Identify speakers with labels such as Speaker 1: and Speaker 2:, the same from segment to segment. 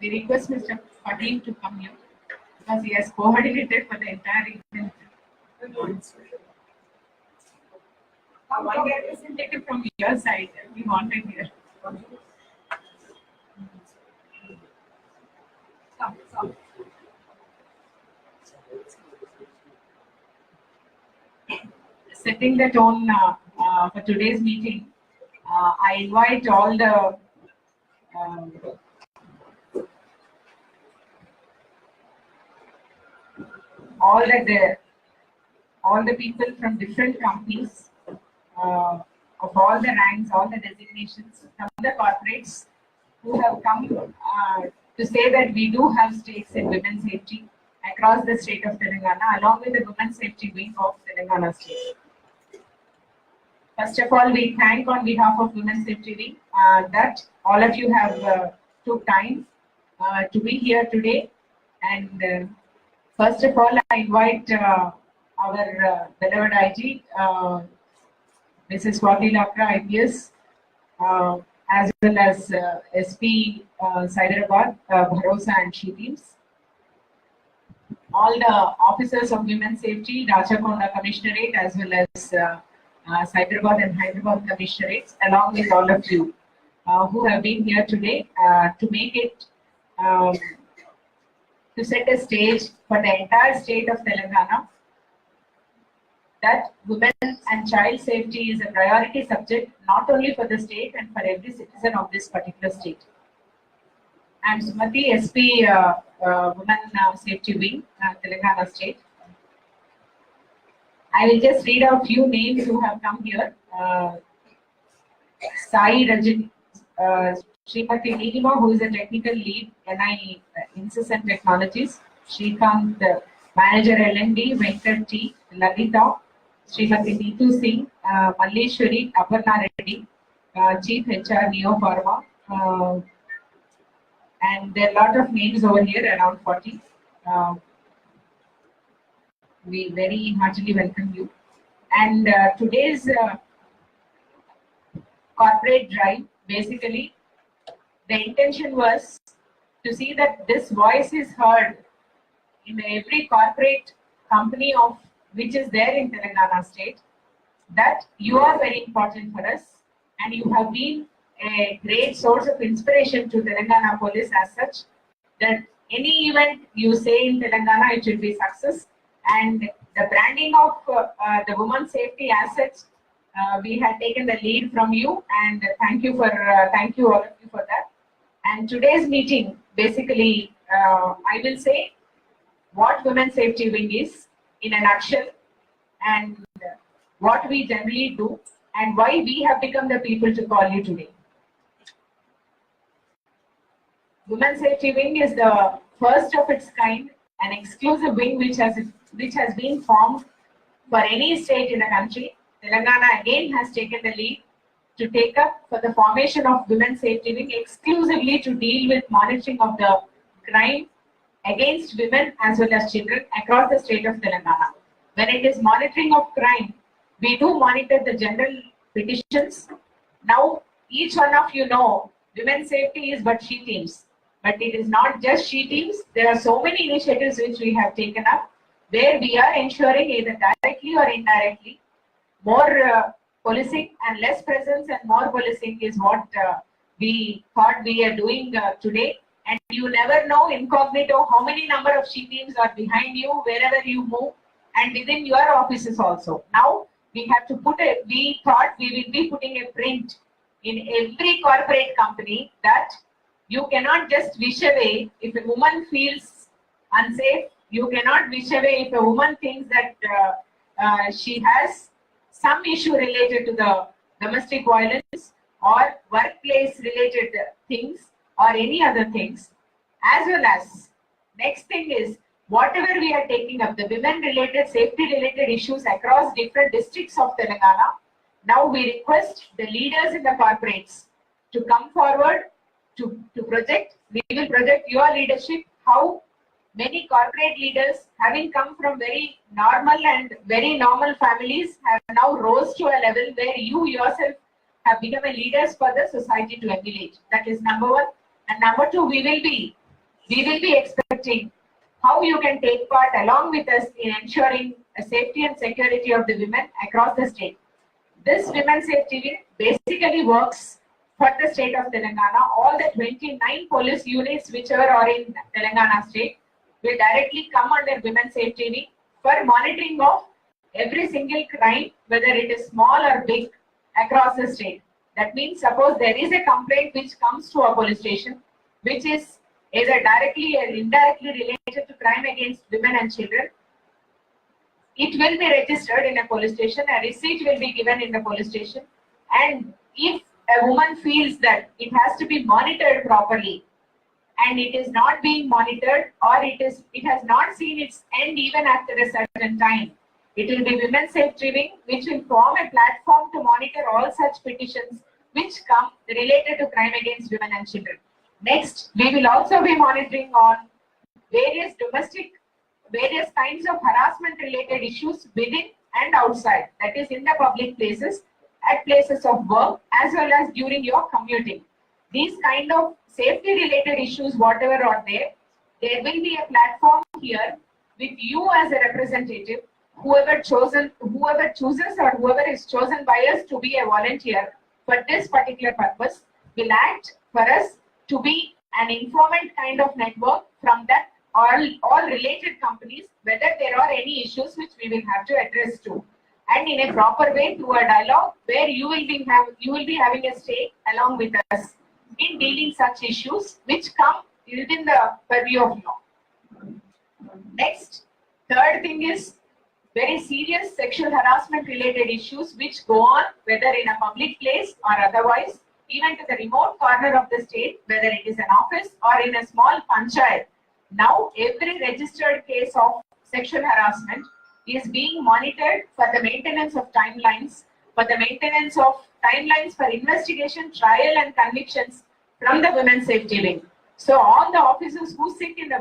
Speaker 1: We request Mr. Patil to come here because he has coordinated for the entire event. One representative from your side, we wanted here. Come. Setting the tone for today's meeting, I invite all the people from different companies, of all the ranks, all the designations, from the corporates who have come to say that we do have stakes in women's safety across the state of Telangana, along with the Women's Safety Wing of Telangana state. First of all, we thank on behalf of Women's Safety Wing that all of you have took time to be here today. And first of all, I invite our beloved IG, Mrs. Swati Lakra, IPS, as well as SP Hyderabad, Bharosa and she teams. All the officers of Women's Safety, Rajakonda Commissionerate, as well as Hyderabad and Hyderabad Commissionerates, along with all of you who have been here today to make it, to set a stage for the entire state of Telangana, that women and child safety is a priority subject, not only for the state and for every citizen of this particular state. I am Sumati, SP Women Safety Wing, Telangana State. I will just read out a few names who have come here. Sai Rajin, Srimati Nilima, who is a technical lead, NI Insys and Technologies. Shrikant, Manager L&D, Venkat T, Lalita, Srimati Neetu Singh, Malleshwari, Aparna Reddy, Chief HR, Neo Pharma. And there are a lot of names over here, around 40. We very heartily welcome you. And today's corporate drive, basically, the intention was to see that this voice is heard in every corporate company of which is there in Telangana state, that you are very important for us and you have been a great source of inspiration to Telangana police as such, that any event you say in Telangana, it should be success. And the branding of the women's safety as such, we had taken the lead from you, and thank you all of you for that. And today's meeting, basically, I will say what Women's Safety Wing is in a nutshell, and what we generally do, and why we have become the people to call you today. Women's Safety Wing is the first of its kind, an exclusive wing which has been formed for any state in the country. Telangana again has taken the lead to take up for the formation of Women's Safety Wing exclusively to deal with monitoring of the crime against women as well as children across the state of Telangana. When it is monitoring of crime, we do monitor the general petitions. Now, each one of you know, women's safety is but she teams. But it is not just she teams. There are so many initiatives which we have taken up, where we are ensuring either directly or indirectly more policing and less presence and more policing is what we thought we are doing today. And you never know incognito how many number of she teams are behind you wherever you move and within your offices also. Now we have to we thought we will be putting a print in every corporate company that you cannot just wish away if a woman feels unsafe. You cannot wish away if a woman thinks that she has some issue related to the domestic violence or workplace related things or any other things, as well as Next thing is, whatever we are taking up, the women-related, safety-related issues across different districts of Telangana, now we request the leaders in the corporates to come forward to project. We will project your leadership, how many corporate leaders, having come from very normal families, have now rose to a level where you yourself have become a leaders for the society to emulate. That is number one. And number two, we will be expecting how you can take part along with us in ensuring the safety and security of the women across the state. This Women Safety Wing basically works for the state of Telangana. All the 29 police units whichever are in Telangana state will directly come under Women Safety Wing for monitoring of every single crime, whether it is small or big, across the state. That means, suppose there is a complaint which comes to a police station, which is either directly or indirectly related to crime against women and children, it will be registered in a police station, a receipt will be given in the police station, and if a woman feels that it has to be monitored properly and it is not being monitored, or it has not seen its end even after a certain time, it will be Women Safety Wing, which will form a platform to monitor all such petitions which come related to crime against women and children. Next, we will also be monitoring on various kinds of harassment related issues within and outside, that is in the public places, at places of work, as well as during your commuting. These kind of safety related issues, whatever are there will be a platform here with you as a representative. Whoever chooses or whoever is chosen by us to be a volunteer for this particular purpose will act for us to be an informant kind of network from that all related companies, whether there are any issues which we will have to address to, and in a proper way through a dialogue where you will be having a stake along with us in dealing such issues which come within the purview of law. Next, third thing is very serious sexual harassment related issues which go on whether in a public place or otherwise, even to the remote corner of the state, whether it is an office or in a small panchayat. Now every registered case of sexual harassment is being monitored for the maintenance of timelines, for investigation, trial and convictions from the Women Safety Wing. So all the officers who sit in the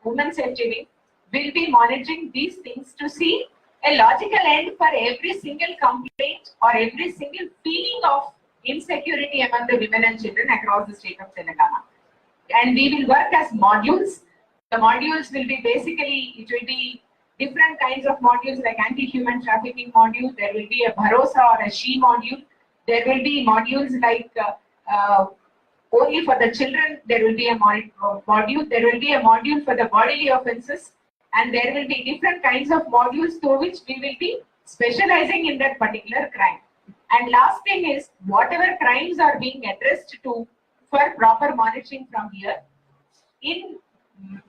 Speaker 1: Women Safety Wing will be monitoring these things to see a logical end for every single complaint or every single feeling of insecurity among the women and children across the state of Telangana. And we will work as modules. The modules will be different kinds of modules like anti-human trafficking module. There will be a Bharosa or a She module. There will be modules like only for the children. There will be a module. There will be a module for the bodily offences. And there will be different kinds of modules through which we will be specializing in that particular crime. And last thing is, whatever crimes are being addressed to for proper monitoring from here,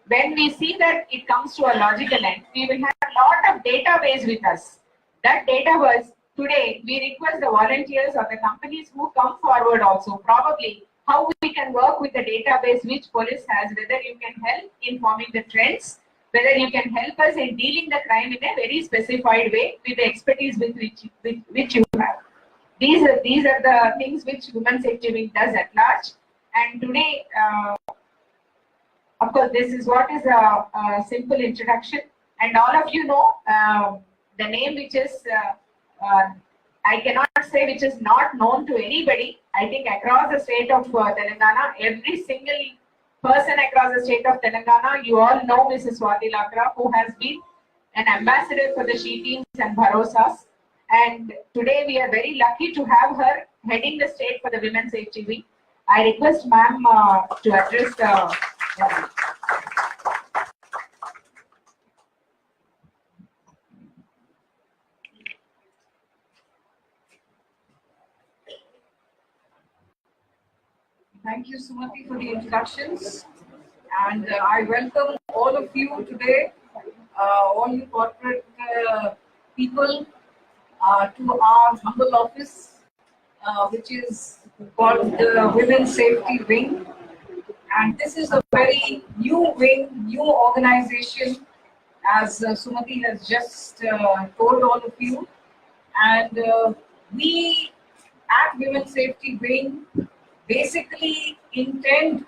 Speaker 1: when we see that it comes to a logical end, we will have a lot of database with us. That database, today, we request the volunteers or the companies who come forward also, probably how we can work with the database which police has, whether you can help in forming the trends, whether you can help us in dealing the crime in a very specified way with the expertise with which you have. These are the things which Women Safety Wing does at large. And today, of course, this is what is a simple introduction. And all of you know the name which is, I cannot say which is not known to anybody. I think across the state of Telangana, every single person across the state of Telangana, you all know Mrs. Swati Lakra, who has been an ambassador for the She Teams and Bharosas. And today we are very lucky to have her heading the state for the Women Safety Week. I request ma'am to address the...
Speaker 2: Thank you, Sumati, for the introductions. And I welcome all of you today, all you corporate people, to our humble office, which is called the Women Safety Wing. And this is a very new wing, new organization, as Sumati has just told all of you. And we at Women Safety Wing basically intend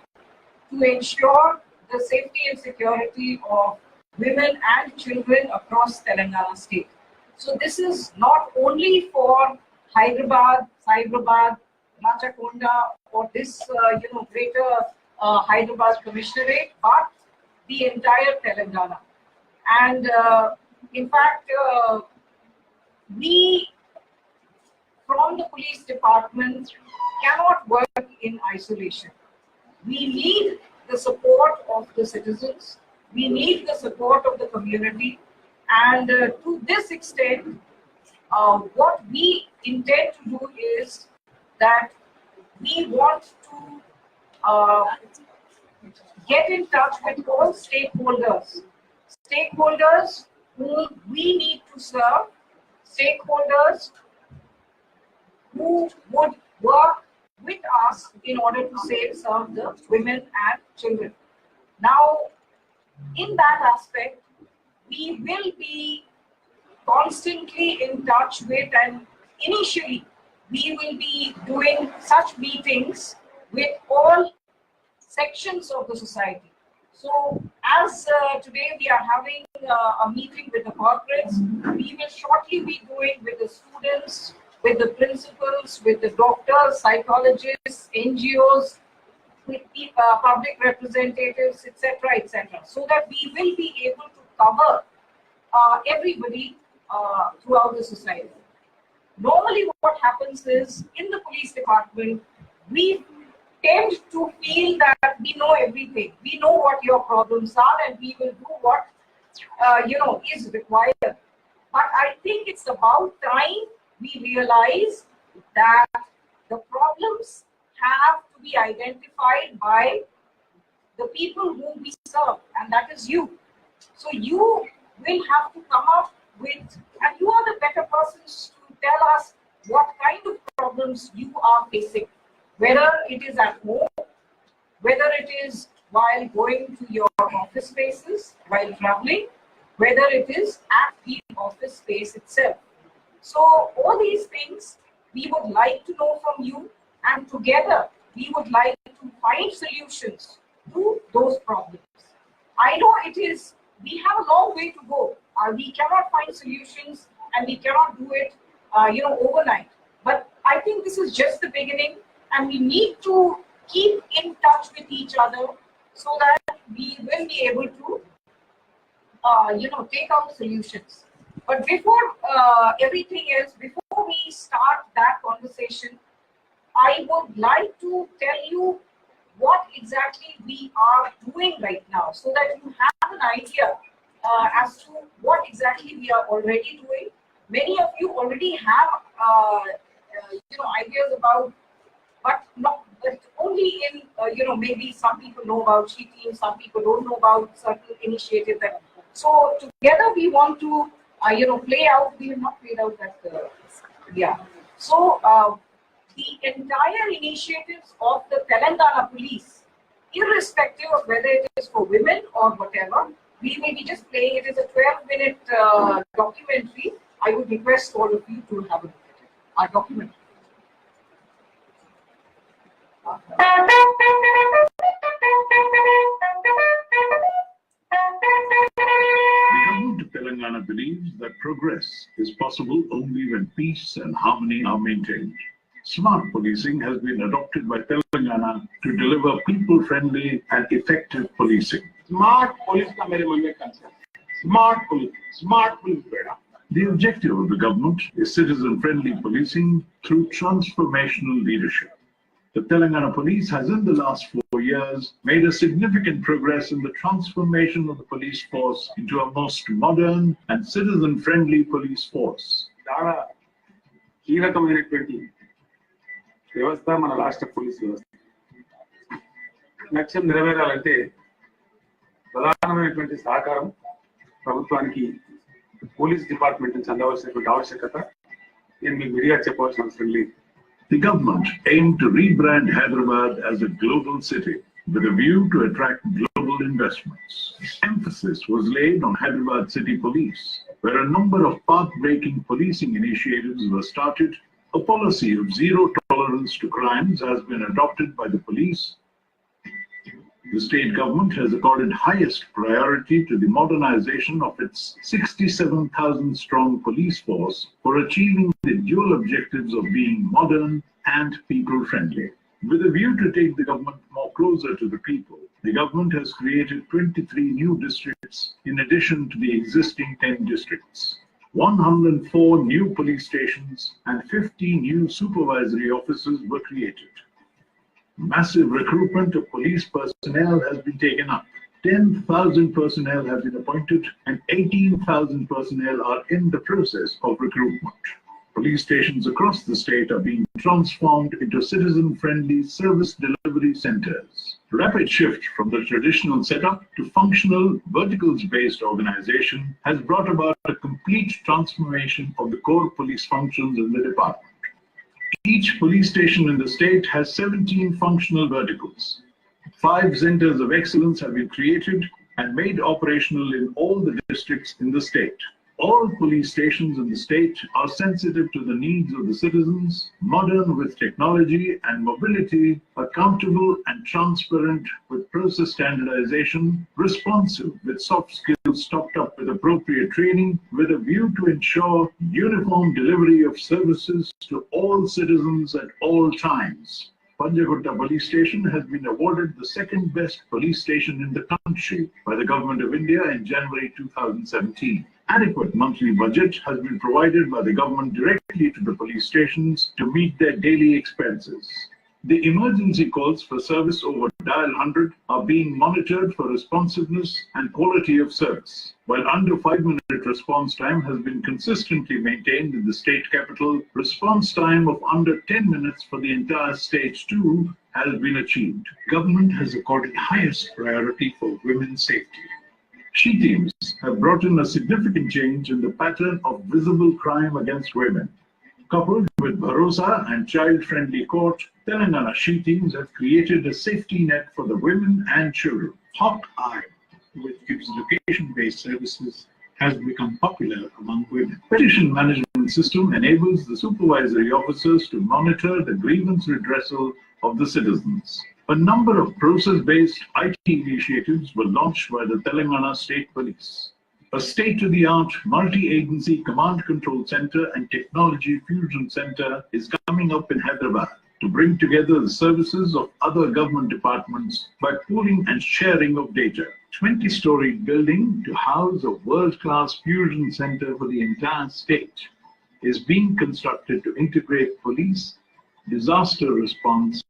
Speaker 2: to ensure the safety and security of women and children across Telangana state. So this is not only for Hyderabad, Cyberabad, Rachakonda, or this greater Hyderabad Commissionerate, but the entire Telangana. And in fact, we from the police department cannot work in isolation. We need the support of the citizens. We need the support of the community. And to this extent, what we intend to do is that we want to get in touch with all stakeholders. Stakeholders whom we need to serve, stakeholders who would work with us in order to serve the women and children. Now, in that aspect, we will be constantly in touch with, and initially we will be doing such meetings with all sections of the society. So as today we are having a meeting with the corporates, we will shortly be doing with the students, with the principals, with the doctors, psychologists, NGOs, with public representatives, etc., so that we will be able to cover everybody throughout the society. Normally what happens is, in the police department, we tend to feel that we know everything. We know what your problems are and we will do what is required. But I think it's about time we realize that the problems have to be identified by the people whom we serve, and that is you. So you will have to come up with, and you are the better persons to tell us what kind of problems you are facing, whether it is at home, whether it is while going to your office spaces, while traveling, whether it is at the office space itself. So all these things we would like to know from you, and together we would like to find solutions to those problems. I know we have a long way to go. We cannot find solutions and we cannot do it overnight. But I think this is just the beginning, and we need to keep in touch with each other so that we will be able to take out solutions. But before everything else, before we start that conversation, I would like to tell you what exactly we are doing right now, so that you have an idea as to what exactly we are already doing. Many of you already have ideas about, but only in maybe some people know about cheating, some people don't know about certain initiatives. So together we want to play out. We have not played out that. So the entire initiatives of the Telangana police, irrespective of whether it is for women or whatever, we may be just playing it as a 12-minute documentary. I would request all of you to have a look at it. Our documentary.
Speaker 3: The government of Telangana believes that progress is possible only when peace and harmony are maintained. Smart policing has been adopted by Telangana to deliver people-friendly and effective policing.
Speaker 4: Smart police का मेरे मन में concept. Smart police बेड़ा.
Speaker 3: The objective of the government is citizen-friendly policing through transformational leadership. The Telangana Police has in the last 4 years made a significant progress in the transformation of the police force into a most modern and citizen-friendly police force.
Speaker 4: చాలా కీలకమైనటువంటి వ్యవస్థ మన రాష్ట్ర police వ్యవస్థ. లక్ష్యం నెరవేరాలంటే ప్రధానమైనటువంటి సహకారం ప్రభుత్వానికి పోలీస్ డిపార్ట్మెంట్ నుంచి అందవలసినటువంటి ఆవశ్యకత నేను మీకు విడిగా చెప్పవలసిన అవసరం లేదు.
Speaker 3: The government aimed to rebrand Hyderabad as a global city. with a view to attract global investments. Emphasis was laid on Hyderabad City Police, where a number of path-breaking policing initiatives were started. A policy of zero tolerance to crimes has been adopted by the police. The state government has accorded highest priority to the modernization of its 67,000-strong police force for achieving the dual objectives of being modern and people-friendly. With a view to take the government more closer to the people, the government has created 23 new districts in addition to the existing 10 districts. 104 new police stations and 50 new supervisory offices were created. Massive recruitment of police personnel has been taken up. 10,000 personnel have been appointed and 18,000 personnel are in the process of recruitment. Police stations across the state are being transformed into citizen-friendly service delivery centers. Rapid shift from the traditional setup to functional, verticals-based organization has brought about a complete transformation of the core police functions in the department. Each police station in the state has 17 functional verticals. 5 centers of excellence have been created and made operational in all the districts in the state. All police stations in the state are sensitive to the needs of the citizens, modern with technology and mobility, accountable and transparent with process standardization, responsive with soft skills topped up with appropriate training, with a view to ensure uniform delivery of services to all citizens at all times. Panjagutta Police Station has been awarded the second best police station in the country by the Government of India in January 2017. Adequate monthly budget has been provided by the government directly to the police stations to meet their daily expenses. The emergency calls for service over dial 100 are being monitored for responsiveness and quality of service, while under 5-minute response time has been consistently maintained in the state capital. Response time of under 10 minutes for the entire stage 2 has been achieved. Government has accorded highest priority for women's safety. She teams have brought in a significant change in the pattern of visible crime against women. Coupled with Bharosa and child-friendly court, Telangana She teams have created a safety net for the women and children. Hawkeye, which gives location-based services, has become popular among women. Petition management system enables the supervisory officers to monitor the grievance redressal of the citizens. A number of process-based IT initiatives were launched by the Telangana State Police. A state-of-the-art multi-agency command control center and technology fusion center is coming up in Hyderabad to bring together the services of other government departments by pooling and sharing of data. 20-story building to house a world-class fusion center for the entire state is being constructed to integrate police, disaster response,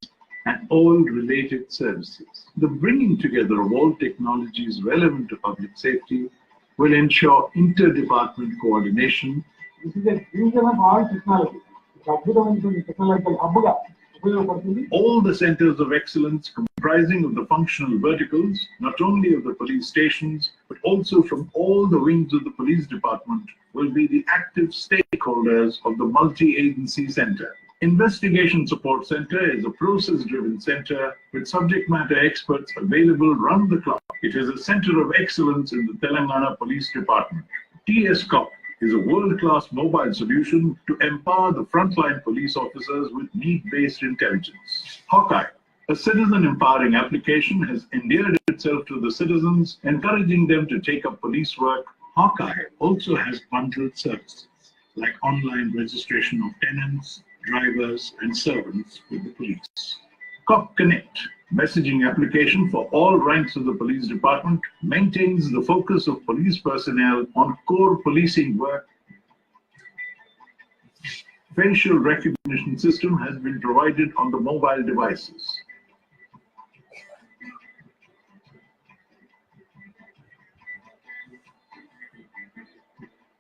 Speaker 3: and all related services. The bringing together of all technologies relevant to public safety will ensure inter-department coordination.
Speaker 5: This is a fusion of all technology.
Speaker 3: All the centers of excellence comprising of the functional verticals, not only of the police stations, but also from all the wings of the police department, will be the active stakeholders of the multi-agency center. Investigation Support Center is a process-driven center with subject matter experts available round the clock. It is a center of excellence in the Telangana Police Department. TSCOP is a world-class mobile solution to empower the frontline police officers with need-based intelligence. Hawkeye, a citizen-empowering application, has endeared itself to the citizens, encouraging them to take up police work. Hawkeye also has bundled services like online registration of tenants, drivers, and servants with the police. COP Connect, messaging application for all ranks of the police department, maintains the focus of police personnel on core policing work. Facial recognition system has been provided on the mobile devices.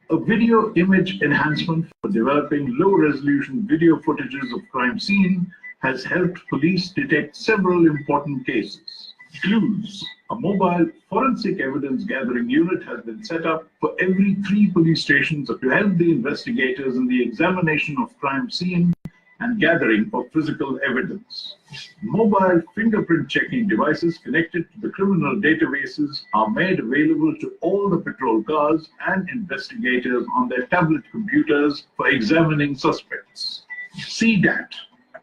Speaker 3: A video image enhancement for developing low-resolution video footages of crime scene has helped police detect several important cases. Clues. A mobile forensic evidence gathering unit has been set up for every 3 police stations to help the investigators in the examination of crime scene and gathering of physical evidence. Mobile fingerprint checking devices connected to the criminal databases are made available to all the patrol cars and investigators on their tablet computers for examining suspects. CDAT,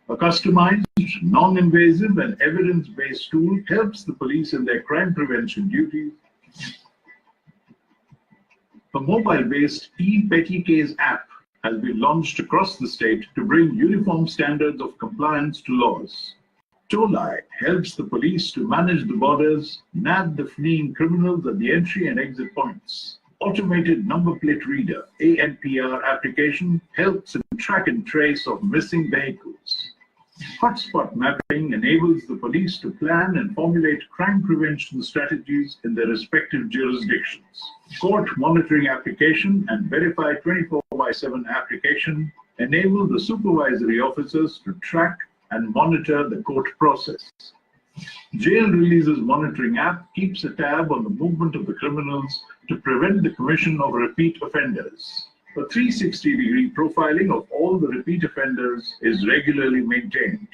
Speaker 3: a customized, non-invasive and evidence-based tool, helps the police in their crime prevention duties. A mobile-based e-petty case app has been launched across the state to bring uniform standards of compliance to laws. TOLAI helps the police to manage the borders, nab the fleeing criminals at the entry and exit points. Automated number plate reader ANPR application helps in track and trace of missing vehicles. Hotspot mapping enables the police to plan and formulate crime prevention strategies in their respective jurisdictions. Court monitoring application and Verify 24/7 application enable the supervisory officers to track and monitor the court process. Jail Releases Monitoring app keeps a tab on the movement of the criminals to prevent the commission of repeat offenders. A 360-degree profiling of all the repeat offenders is regularly maintained.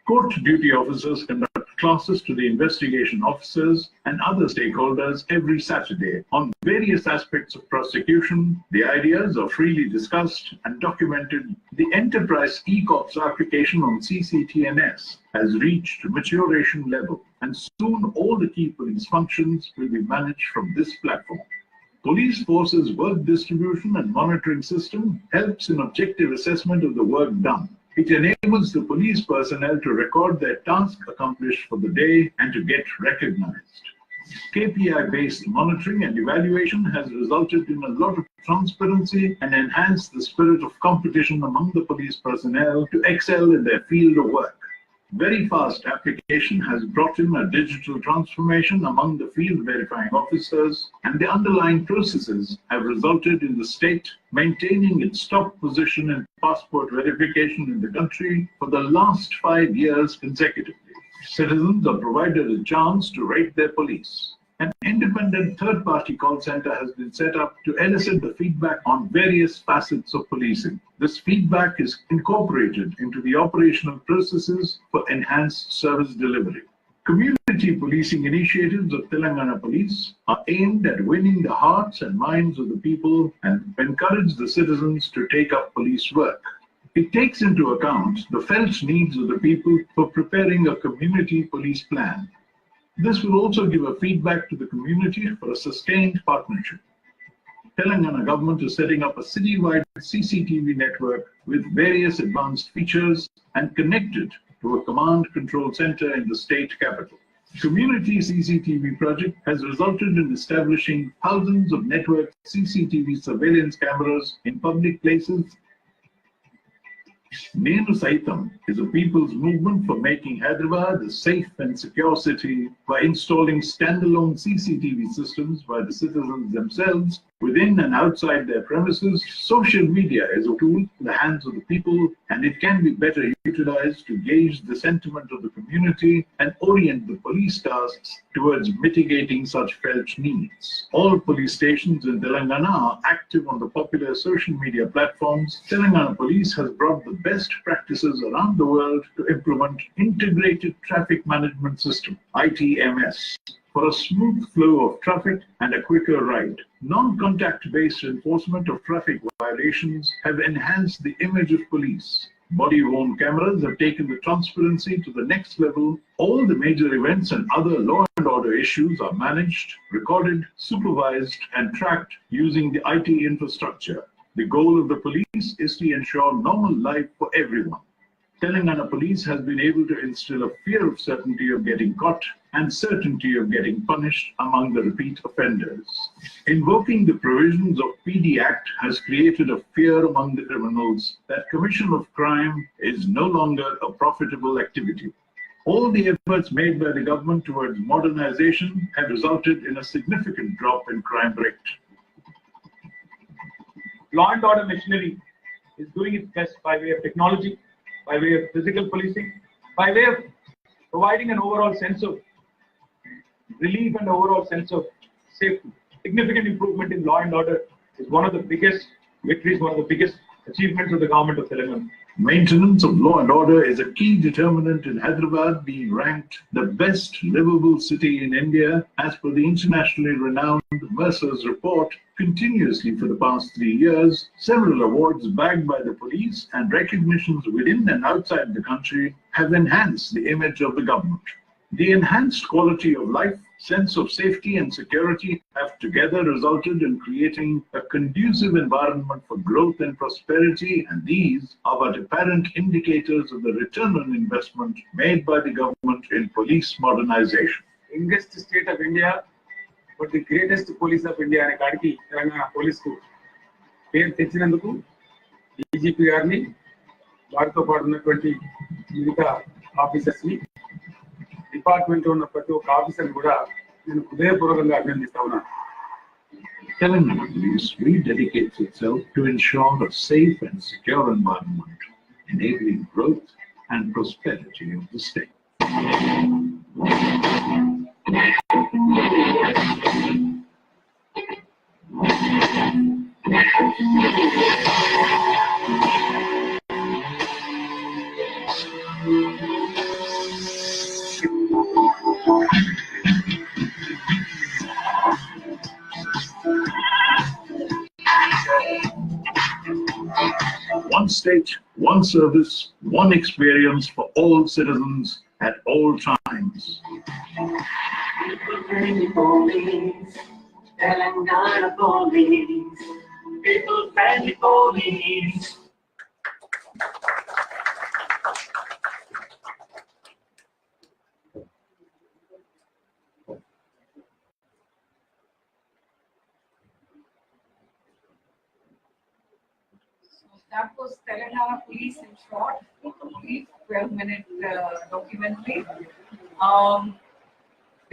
Speaker 3: Court duty officers conduct classes to the investigation officers and other stakeholders every Saturday on various aspects of prosecution. The ideas are freely discussed and documented. The Enterprise eCops application on CCTNS has reached maturation level, and soon all the key police functions will be managed from this platform. Police Force's work distribution and monitoring system helps in objective assessment of the work done. It enables the police personnel to record their task accomplished for the day and to get recognized. KPI-based monitoring and evaluation has resulted in a lot of transparency and enhanced the spirit of competition among the police personnel to excel in their field of work. Very Fast application has brought in a digital transformation among the field verifying officers, and the underlying processes have resulted in the state maintaining its top position in passport verification in the country for the last 5 years consecutively. Citizens are provided a chance to rate their police. An independent third-party call center has been set up to elicit the feedback on various facets of policing. This feedback is incorporated into the operational processes for enhanced service delivery. Community policing initiatives of Telangana Police are aimed at winning the hearts and minds of the people and encourage the citizens to take up police work. It takes into account the felt needs of the people for preparing a community police plan. This will also give a feedback to the community for a sustained partnership. Telangana government is setting up a citywide CCTV network with various advanced features and connected to a command control center in the state capital. Community CCTV project has resulted in establishing thousands of network CCTV surveillance cameras in public places. Nenu Saitam is a people's movement for making Hyderabad a safe and secure city by installing standalone CCTV systems by the citizens themselves within and outside their premises. Social media is a tool in the hands of the people, and it can be better utilized to gauge the sentiment of the community and orient the police tasks towards mitigating such felt needs. All police stations in Telangana are active on the popular social media platforms. Telangana Police has brought the best practices around the world to implement Integrated Traffic Management System, ITMS, for a smooth flow of traffic and a quicker ride. Non-contact-based enforcement of traffic violations have enhanced the image of police. Body-worn cameras have taken the transparency to the next level. All the major events and other law and order issues are managed, recorded, supervised, and tracked using the IT infrastructure. The goal of the police is to ensure normal life for everyone. Telangana Police has been able to instill a fear of certainty of getting caught and certainty of getting punished among the repeat offenders. Invoking the provisions of PD Act has created a fear among the criminals that commission of crime is no longer a profitable activity. All the efforts made by the government towards modernization have resulted in a significant drop in crime rate.
Speaker 5: Law and order machinery is doing its best by way of technology, by way of physical policing, by way of providing an overall sense of relief and overall sense of safety. Significant improvement in law and order is one of the biggest victories, one of the biggest achievements of the government of Telangana.
Speaker 3: Maintenance of law and order is a key determinant in Hyderabad being ranked the best livable city in India as per the internationally renowned Mercer's report. Continuously for the past 3 years, several awards bagged by the police and recognitions within and outside the country have enhanced the image of the government. The enhanced quality of life, sense of safety and security have together resulted in creating a conducive environment for growth and prosperity, and these are but apparent indicators of the return on investment made by the government in police modernization.
Speaker 4: Youngest state of India, but the greatest police of India అనే కాడికి తెలంగాణ పోలీసుకు పేరు తెచ్చినందుకు DGP గారిని వారితో పాటు ఉన్నటువంటి మిగతా officers ని department లో ఉన్న ప్రతి ఒక్క ఆఫీసర్ కూడా నేను హృదయపూర్వకంగా అభినందిస్తా ఉన్నాను.
Speaker 3: Telangana Police rededicates itself to ensure a safe and secure environment, enabling growth and prosperity of the state. One state, one service, one experience for all citizens at all times.
Speaker 6: People-friendly police, Telangana police, people-friendly police.
Speaker 2: That was Telangana Police in short, brief 12-minute documentary.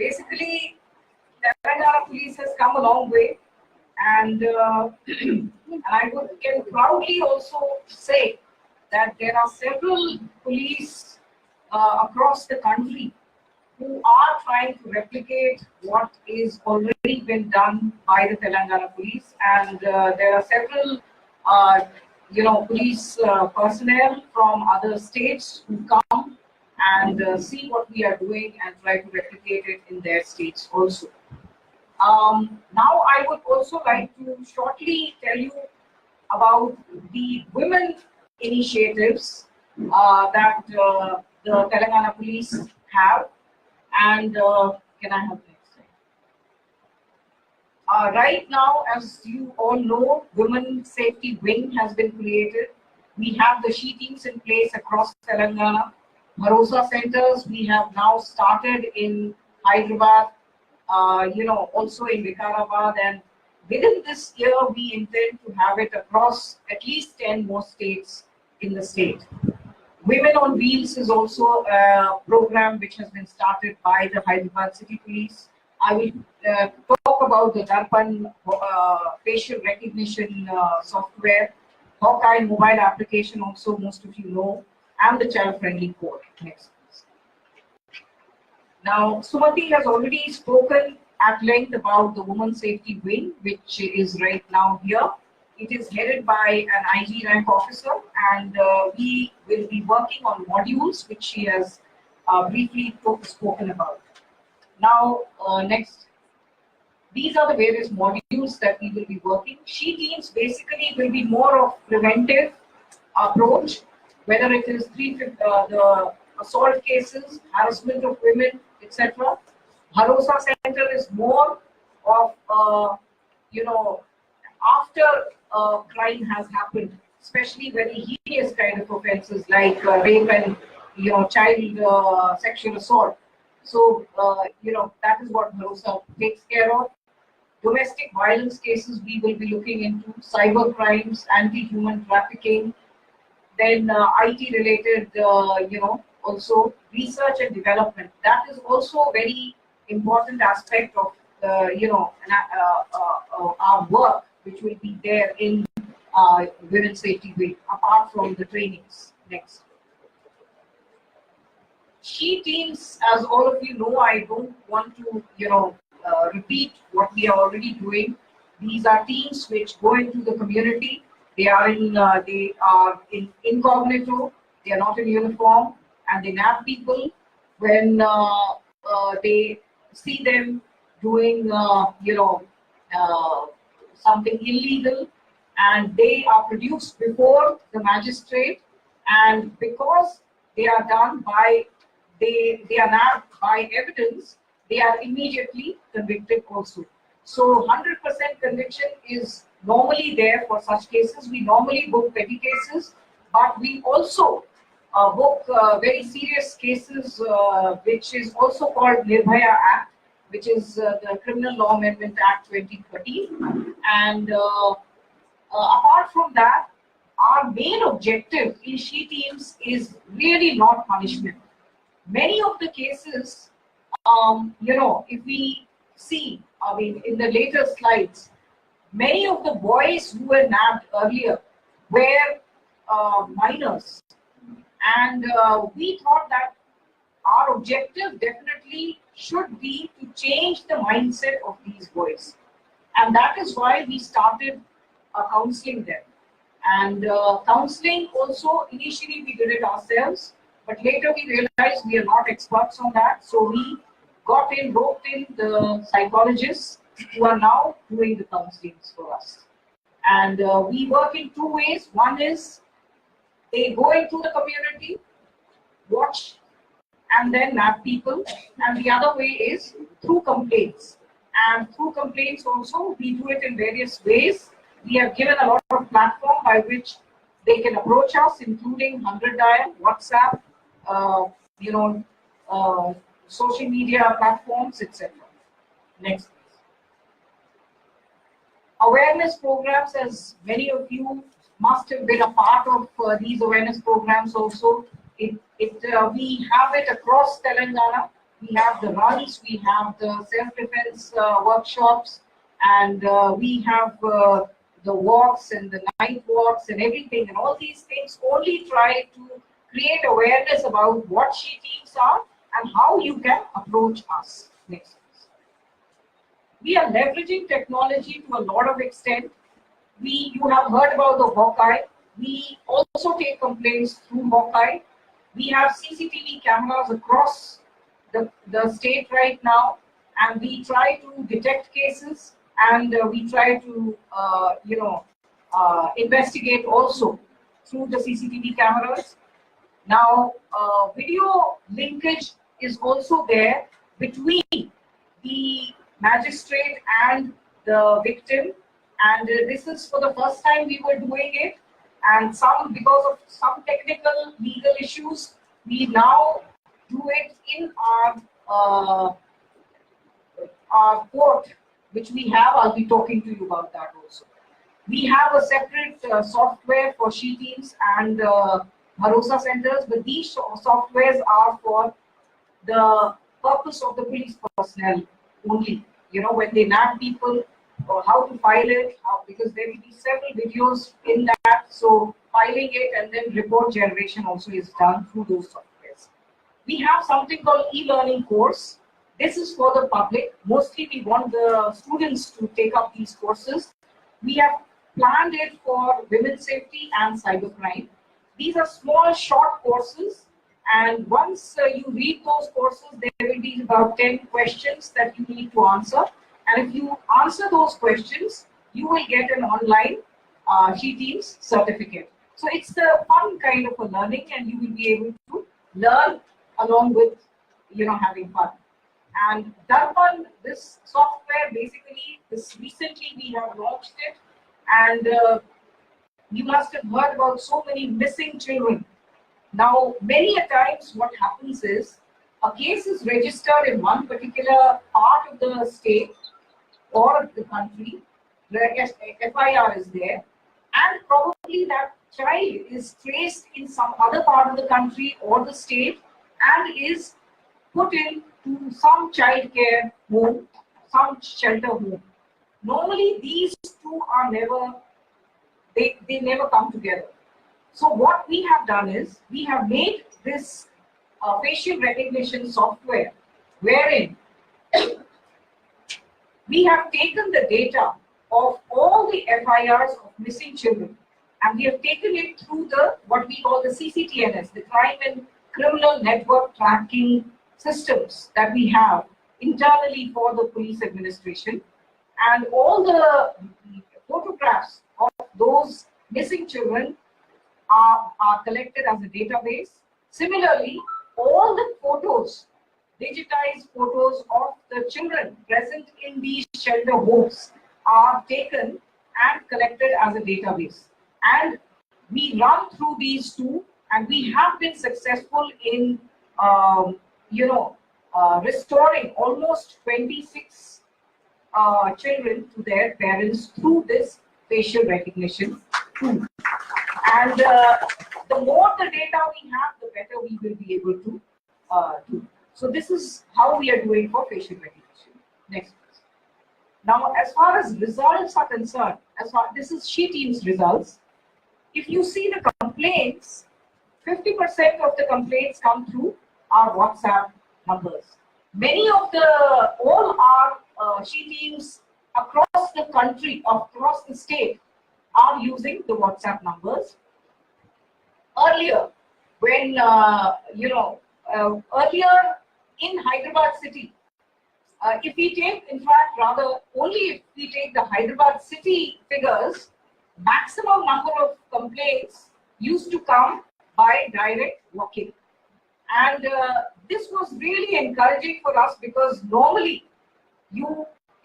Speaker 2: Basically, Telangana Police has come a long way, and I can proudly also say that there are several police across the country who are trying to replicate what is already been done by the Telangana Police, and there are several police personnel from other states who come and see what we are doing and try to replicate it in their states also. Now I would also like to shortly tell you about the women initiatives that the Telangana Police have, and can I have next slide? Right now, as you all know, Women Safety Wing has been created. We have the SHE teams in place across Telangana. Bharosa centers we have now started in Hyderabad, also in Vikarabad, and within this year we intend to have it across at least 10 more states in the state. Women on Wheels is also a program which has been started by the Hyderabad City Police. I will talk about the Darpan facial recognition software, Hawkeye mobile application also, most of you know, and the child-friendly code. Next, please. Now, Sumati has already spoken at length about the Women Safety Wing, which is right now here. It is headed by an IG rank officer, and we will be working on modules, which she has briefly spoken about. Now, next. These are the various modules that we will be working. SHE teams basically will be more of preventive approach, whether it is the assault cases, harassment of women, etc. Bharosa Center is more of, after crime has happened, especially very heinous kind of offenses like rape and, child sexual assault. So, that is what Bharosa takes care of. Domestic violence cases we will be looking into, cyber crimes, anti-human trafficking, then IT related, also research and development. That is also a very important aspect of, our work, which will be there in Women Safety Week, apart from the trainings. Next. SHE teams, as all of you know, I don't want to, repeat what we are already doing. These are teams which go into the community. They are in incognito. They are not in uniform, and they nab people when they see them doing, something illegal, and they are produced before the magistrate. And because they are done by, they are nabbed by evidence, they are immediately convicted also. So 100% conviction is normally there for such cases. We normally book petty cases, but we also book very serious cases, which is also called Nirbhaya Act, which is the Criminal Law Amendment Act 2013. And apart from that, our main objective in SHE teams is really not punishment. Many of the cases, if we see, I mean, in the later slides, many of the boys who were nabbed earlier were minors. And we thought that our objective definitely should be to change the mindset of these boys. And that is why we started counseling them. And counseling also, initially we did it ourselves, but later we realized we are not experts on that. So we roped in the psychologists who are now doing the counselings for us. And we work in two ways. One is they go into the community, watch, and then nab people. And the other way is through complaints. And through complaints also, we do it in various ways. We have given a lot of platform by which they can approach us, including 100 dial, WhatsApp, social media platforms, etc. Next, please. Awareness programs, as many of you must have been a part of these awareness programs also. We have it across Telangana. We have the runs, we have the self-defense workshops, and we have the walks and the night walks and everything. And all these things only try to create awareness about what SHE teams are and how you can approach us. Next. We are leveraging technology to a lot of extent. You have heard about the Hawkeye. We also take complaints through Hawkeye. We have CCTV cameras across the state right now, and we try to detect cases, and we try to investigate also through the CCTV cameras. Now, video linkage is also there between the magistrate and the victim, and this is for the first time we were doing it, and because of some technical legal issues, we now do it in our court, which we have. I'll be talking to you about that also. We have a separate software for SHE teams and Bharosa centers, but these softwares are for the purpose of the police personnel only. When they nab people, or how to file it, because there will be several videos in that. So filing it and then report generation also is done through those softwares. We have something called e-learning course. This is for the public. Mostly we want the students to take up these courses. We have planned it for women's safety and cybercrime. These are small, short courses. And once you read those courses, there will be about 10 questions that you need to answer. And if you answer those questions, you will get an online SHE teams certificate. So it's a fun kind of a learning, and you will be able to learn along with having fun. And Darpan, this software, basically, recently we have launched it, and you must have heard about so many missing children. Now, many a times what happens is a case is registered in one particular part of the state or the country where FIR is there, and probably that child is traced in some other part of the country or the state and is put into some child care home, some shelter home. Normally, these two are never, they never come together. So what we have done is, we have made this facial recognition software, wherein we have taken the data of all the FIRs of missing children, and we have taken it through the what we call the CCTNS, the Crime and Criminal Network Tracking systems that we have internally for the police administration, and all the photographs of those missing children are collected as a database. Similarly, all the photos, digitized photos of the children present in these shelter homes are taken and collected as a database. And we run through these two, and we have been successful in, restoring almost 26 children to their parents through this facial recognition tool. And the more the data we have, the better we will be able to do. So this is how we are doing for facial recognition. Next, please. Now, as far as results are concerned, this is SHE team's results. If you see the complaints, 50% of the complaints come through our WhatsApp numbers. Many of all our SHE teams across the country, across the state, are using the WhatsApp numbers. Earlier, when earlier in Hyderabad city, if we take, in fact, rather only if we take the Hyderabad city figures, maximum number of complaints used to come by direct walk-in. And this was really encouraging for us, because normally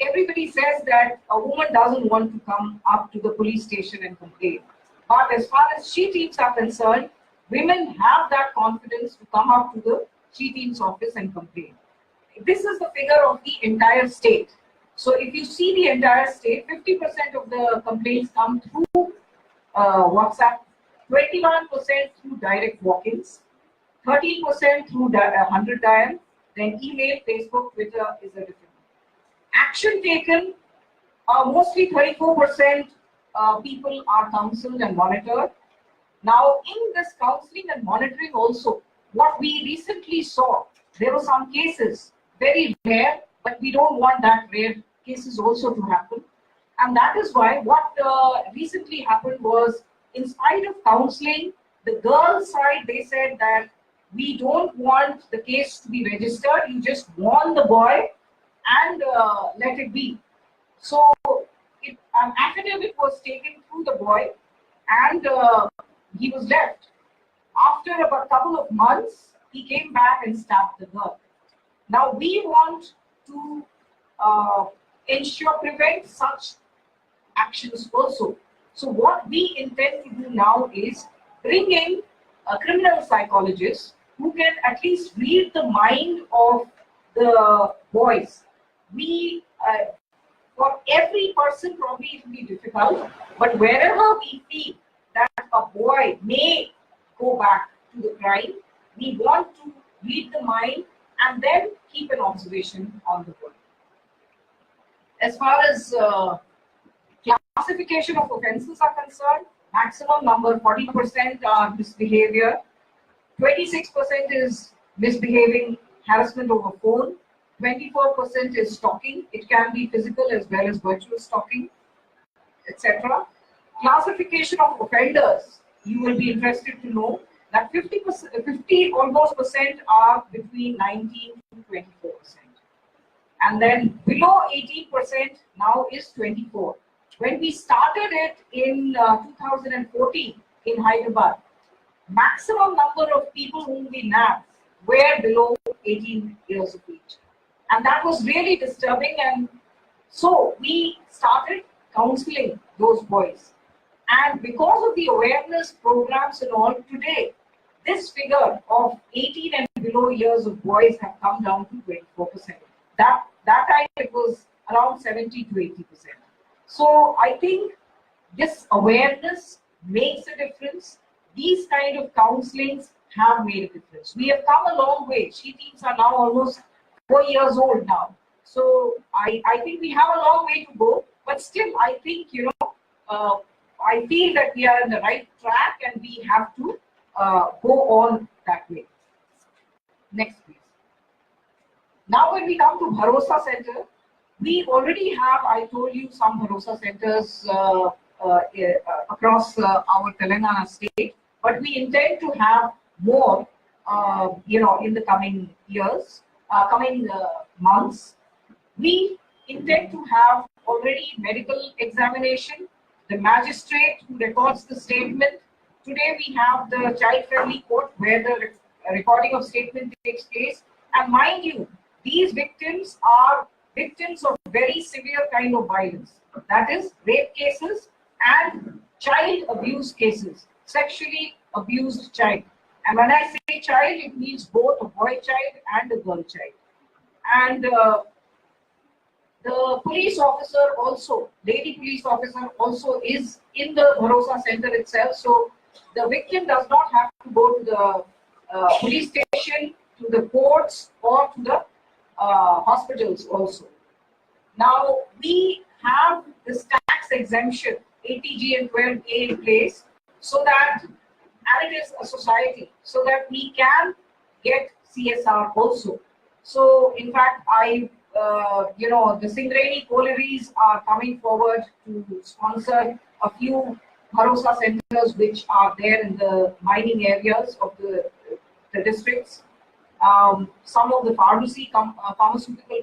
Speaker 2: everybody says that a woman doesn't want to come up to the police station and complain. But as far as SHE teams are concerned, women have that confidence to come up to the SHE team's office and complain. This is the figure of the entire state. So if you see the entire state, 50% of the complaints come through WhatsApp, 21% through direct walk-ins, 13% through 100 dial, then email, Facebook, Twitter is a different. Action taken, mostly 34% people are counseled and monitored. Now, in this counseling and monitoring also, what we recently saw, there were some cases, very rare, but we don't want that rare cases also to happen. And that is why what recently happened was, in spite of counseling, the girls' side, they said that we don't want the case to be registered, you just warn the boy and let it be. So an affidavit was taken through the boy, and he was left. After about a couple of months, he came back and stabbed the girl. Now we want to prevent such actions also. So what we intend to do now is bring in a criminal psychologist who can at least read the mind of the boys. For every person, probably it will be difficult, but wherever we feel that a boy may go back to the crime, we want to read the mind and then keep an observation on the boy. As far as classification of offences are concerned, maximum number 40% are misbehavior, 26% is misbehaving, harassment over phone, 24% is stalking. It can be physical as well as virtual stalking, etc. Classification of offenders, you will be interested to know that 50% almost are between 19 to 24%. And then below 18% now is 24. When we started it in 2014 in Hyderabad, maximum number of people whom we nabbed were below 18 years of age. And that was really disturbing, and so we started counseling those boys. And because of the awareness programs and all, today, this figure of 18 and below years of boys have come down to 24%. That time it was around 70 to 80%. So I think this awareness makes a difference. These kind of counselings have made a difference. We have come a long way. SHE teams are now almost 4 years old now. So I think we have a long way to go, but still I think, I feel that we are on the right track and we have to go on that way. Next, please. Now when we come to Bharosa Center, we already have, I told you, some Bharosa centers across our Telangana state. But we intend to have more, in the coming years, coming months. We intend to have already medical examination, the magistrate who records the statement. Today we have the child-friendly court where the recording of statement takes place. And mind you, these victims are victims of very severe kind of violence. That is rape cases and child abuse cases, sexually abused child. And when I say child, it means both a boy child and a girl child. And the police officer also, lady police officer also is in the Bharosa Center itself. So the victim does not have to go to the police station, to the courts, or to the hospitals also. Now we have this tax exemption, ATG and 12A in place, so that, and it is a society, so that we can get CSR also. So in fact, the Singareni collieries are coming forward to sponsor a few Bharosa centers which are there in the mining areas of the districts. Some of the pharmaceutical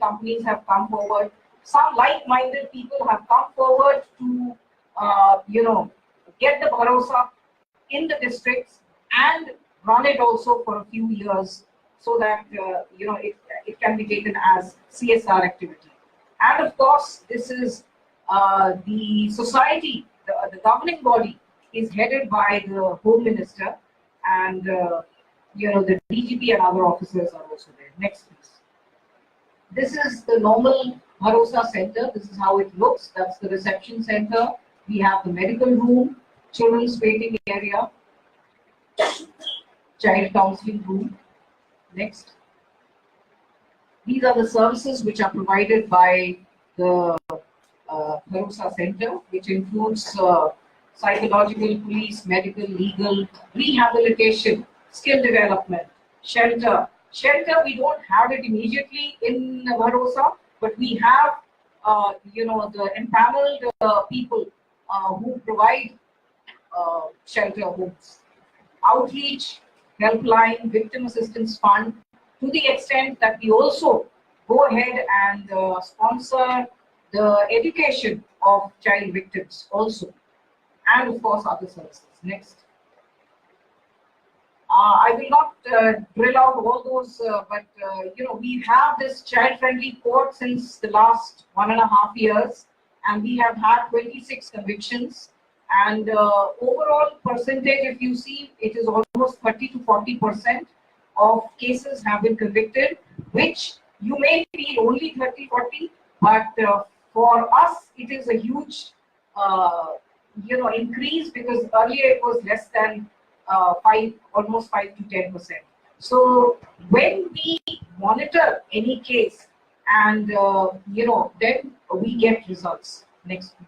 Speaker 2: companies have come forward. Some like-minded people have come forward to, get the Bharosa in the districts and run it also for a few years, so that it can be taken as CSR activity. And of course, this is the society, the governing body is headed by the Home Minister, and the DGP and other officers are also there. Next, please. This is the normal Bharosa Center. This is how it looks. That's the reception center. We have the medical room, children's waiting area, child counseling room. Next. These are the services which are provided by the Bharosa Center, which includes psychological, police, medical, legal, rehabilitation, skill development, shelter. Shelter, we don't have it immediately in Bharosa, but we have, the empaneled people who provide shelter homes. Outreach, helpline, victim assistance fund, to the extent that we also go ahead and sponsor the education of child victims also, and of course other services. Next. I will not drill out all those, but we have this child-friendly court since the last 1.5 years, and we have had 26 convictions. And overall percentage, if you see, it is almost 30 to 40% of cases have been convicted, which you may feel only 30-40, but for us it is a huge increase, because earlier it was less than almost 5 to 10%. So when we monitor any case, and then we get results. Next, please.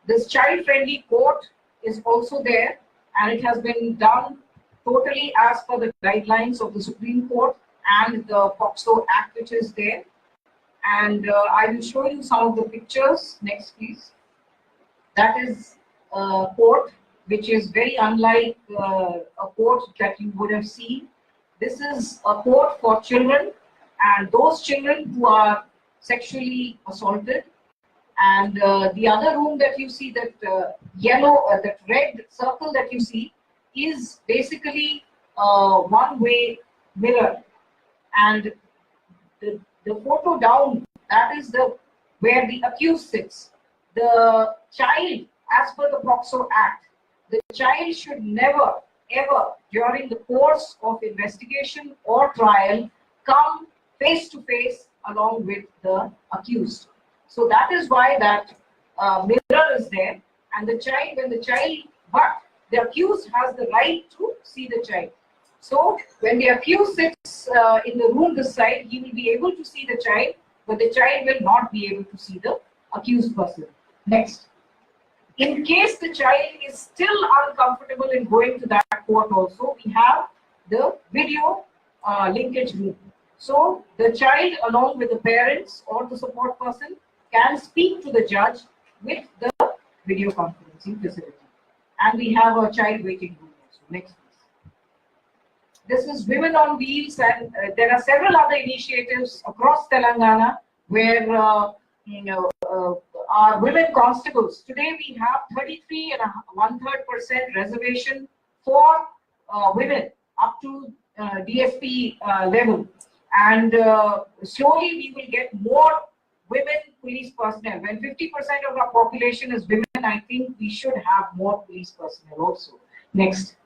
Speaker 2: This child-friendly court is also there, and it has been done totally as per the guidelines of the Supreme Court and the POCSO Act, which is there. And I will show you some of the pictures. Next, please. That is a court which is very unlike a court that you would have seen. This is a court for children, and those children who are sexually assaulted. And the other room that you see, that that red circle that you see, is basically a one-way mirror. And the photo down, that is where the accused sits. The child, as per the POCSO Act, the child should never, ever, during the course of investigation or trial, come face to face along with the accused. So that is why that mirror is there, and the child, but the accused has the right to see the child. So when the accused sits in the room this side, he will be able to see the child, but the child will not be able to see the accused person. Next. In case the child is still uncomfortable in going to that court also, we have the video linkage room. So the child, along with the parents or the support person, can speak to the judge with the video conferencing facility. And we have a child waiting room also. Next, please. This is Women on Wheels, and there are several other initiatives across Telangana where our women constables. Today we have 33 and 1/3% reservation for women up to DSP level, and slowly we will get more women police personnel. When 50% of our population is women, I think we should have more police personnel also. Next.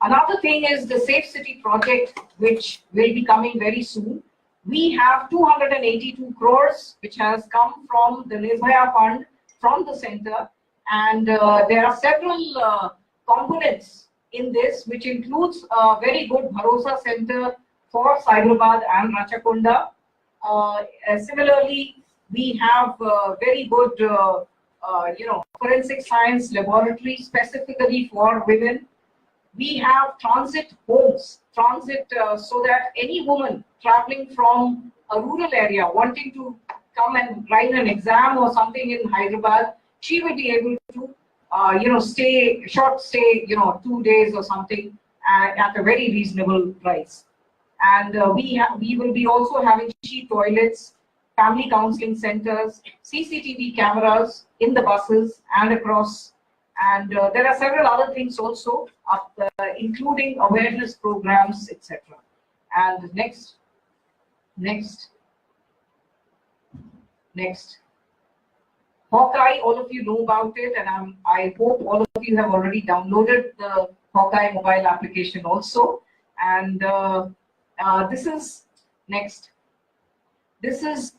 Speaker 2: Another thing is the Safe City project, which will be coming very soon. We have 282 crores, which has come from the Nirbhaya fund from the center, and there are several components in this, which includes a very good Bharosa center for Cyberabad and Rachakonda. Similarly, we have very good, forensic science laboratory specifically for women. We have transit homes, so that any woman traveling from a rural area wanting to come and write an exam or something in Hyderabad, she will be able to, short stay, 2 days or something at a very reasonable price. And we will be also having cheap toilets, family counseling centers, CCTV cameras in the buses and across. And there are several other things also, including awareness programs, etc. And next. Hawkeye, all of you know about it, and I hope all of you have already downloaded the Hawkeye mobile application also. And this is next. This is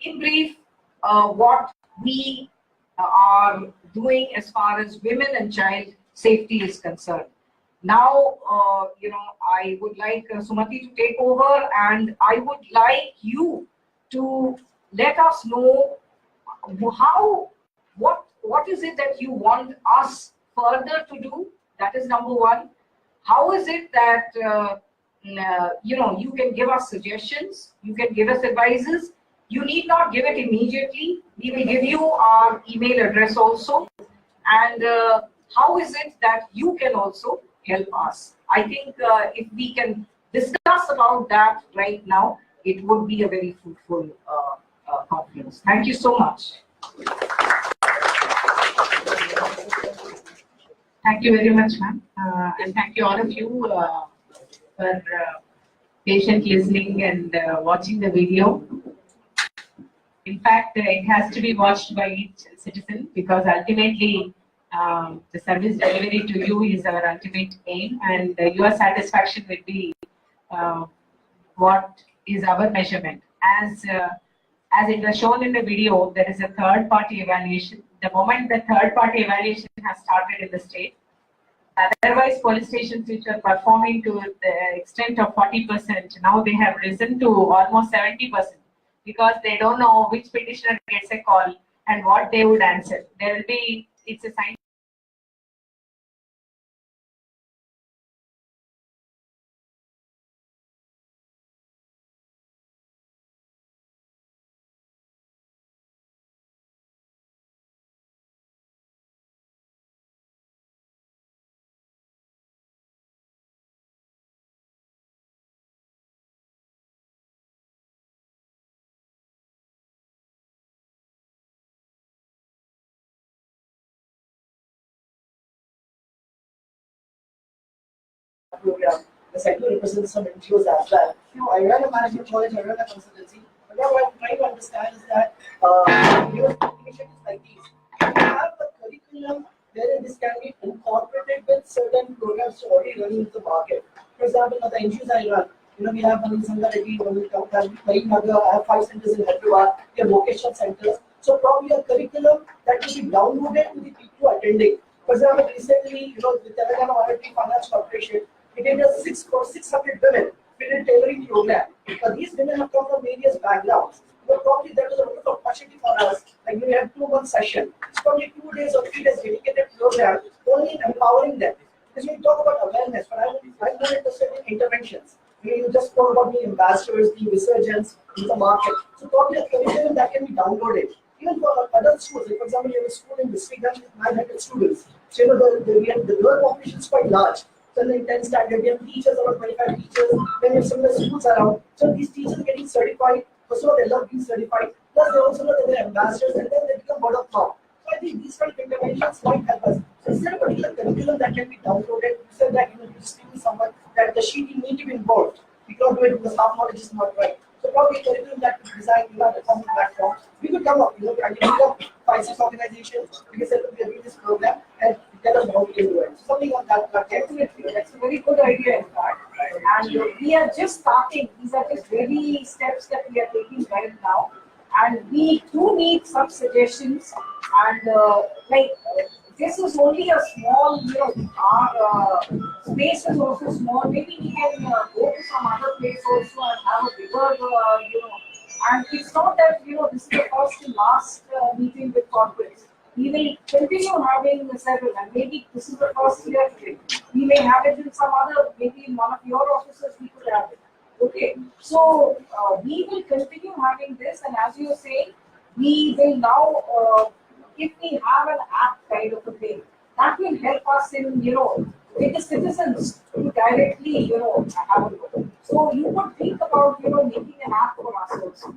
Speaker 2: in brief what we are doing as far as women and child safety is concerned. Now, I would like Sumati to take over, and I would like you to let us know what is it that you want us further to do. That is number one. How is it that you can give us suggestions, you can give us advices. You need not give it immediately. We will give you our email address also. And how is it that you can also help us? I think if we can discuss about that right now, it would be a very fruitful conference. Thank you so much.
Speaker 1: Thank you very much, ma'am. And thank you all of you for patient listening and watching the video. In fact, it has to be watched by each citizen, because ultimately the service delivery to you is our ultimate aim, and your satisfaction will be what is our measurement. As it was shown in the video, there is a third-party evaluation. The moment the third-party evaluation has started in the state, otherwise police stations which are performing to the extent of 40%, now they have risen to almost 70%, because they don't know which petitioner gets a call and what they would answer. There will be, it's a sign.
Speaker 7: Program. The sector represents some NGOs as well. I run a management college, I run a consultancy. But now what I'm trying to understand is that initiatives like these, we have a curriculum wherein this can be incorporated with certain programs already running in the market. For example, the NGOs I run, we have one in Sangareddy, one in Karimnagar, I have 5 centers in Hyderabad, we have vocational centers. So probably a curriculum that will be downloaded to the people attending. For example, recently, the Telangana Women Finance Corporation, it did a 600 women fitted tailoring program. But these women have come from various backgrounds. But probably that was a lot of opportunity for us. Like we had 2-month session. It's probably 2 days or 3 days dedicated program only empowering them. Because we talk about awareness, but I'm 100% in interventions. You just spoke about the ambassadors, the resurgence in the market. So probably a curriculum that can be downloaded. Even for other schools, like for example, you have a school in district that has 900 students. So the girl population is quite large. So in the intense standard, we have teachers, about 25 teachers, then we have similar schools around. So these teachers are getting certified. First of all, they love being certified. Plus, they also know that they're ambassadors, and then they become word of mouth. So I think these kind of interventions might help us. So is there a particular curriculum that can be downloaded? You said that you speak to someone that the sheet need to be involved. We can't do it because half knowledge is not right. So probably a curriculum that could design at a common platform. We could come up, I can pick up 5-6 organizations. We can say, look, we are doing this program and tell us how we can do it. So something on that platform.
Speaker 2: Definitely, that's a very good idea in fact. And we are just starting. These are just very steps that we are taking right now. And we do need some suggestions. And this is only a small, our space is also small. Maybe we can go to some other place also and have a bigger, And it's not that, this is the first and last meeting with corporates. We will continue having several, and maybe this is the first year. We may have it in some other, maybe in one of your offices we could have it. Okay, so we will continue having this, and as you are saying, we will now, if we have an app kind of a thing, that will help us in, with the citizens to directly, have a look. So you would think about, making an app for us also,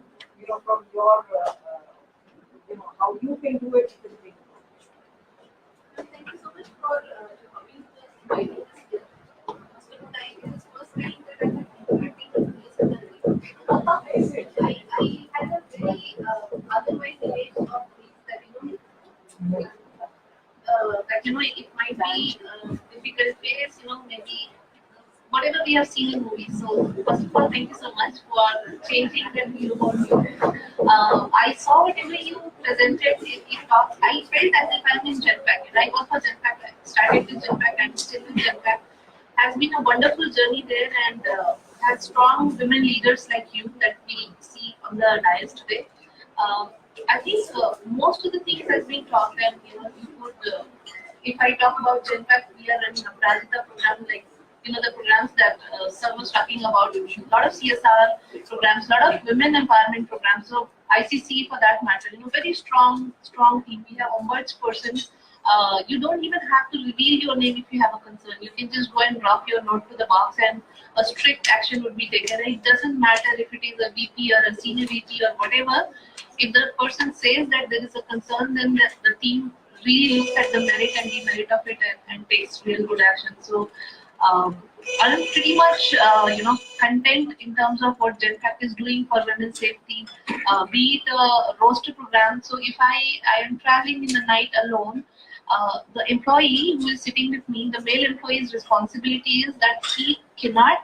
Speaker 2: from your, how you can do it.
Speaker 8: Thank you so much for coming to us. It's first time that I have interacted with this. I had a very otherwise image of things that it might be difficult phase, maybe whatever we have seen in movies. So first of all, thank you so much for changing the view about you. I saw whatever you presented in talk. I felt as if I'm in Genpact, and I work for Genpact. I started with Genpact, I'm still with Genpact. Has been a wonderful journey there, and has strong women leaders like you that we see on the dais today. I think most of the things has been talked, and you could. If I talk about Genpact, we are running a Prajita program, like the programs that Sir was talking about. A lot of CSR programs, a lot of women empowerment programs. So ICC, for that matter, very strong team. We have ombudsperson. You don't even have to reveal your name if you have a concern. You can just go and drop your note to the box, and a strict action would be taken. And it doesn't matter if it is a VP or a senior VP or whatever. If the person says that there is a concern, then the team really looks at the merit and demerit of it and takes real good action. So I'm pretty much content in terms of what Genpact is doing for women's safety, be it a roster program. So if I am traveling in the night alone, the employee who is sitting with me, the male employee's responsibility is that he cannot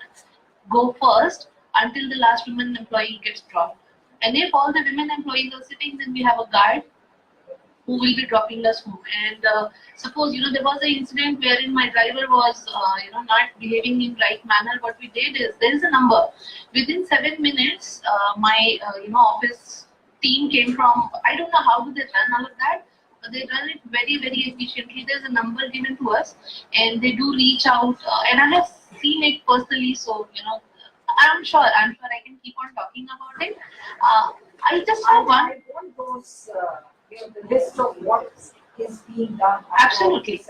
Speaker 8: go first until the last women employee gets dropped. And if all the women employees are sitting, then we have a guard who will be dropping us home. And suppose there was an incident wherein my driver was not behaving in right manner. What we did is, there is a number. Within 7 minutes, my office team came from, I don't know how do they run all of that, but they run it very, very efficiently. There's a number given to us, and they do reach out, and I have seen it personally. So I'm sure I can keep on talking about it. I just have one.
Speaker 2: I want those the list of what is being done.
Speaker 8: Absolutely.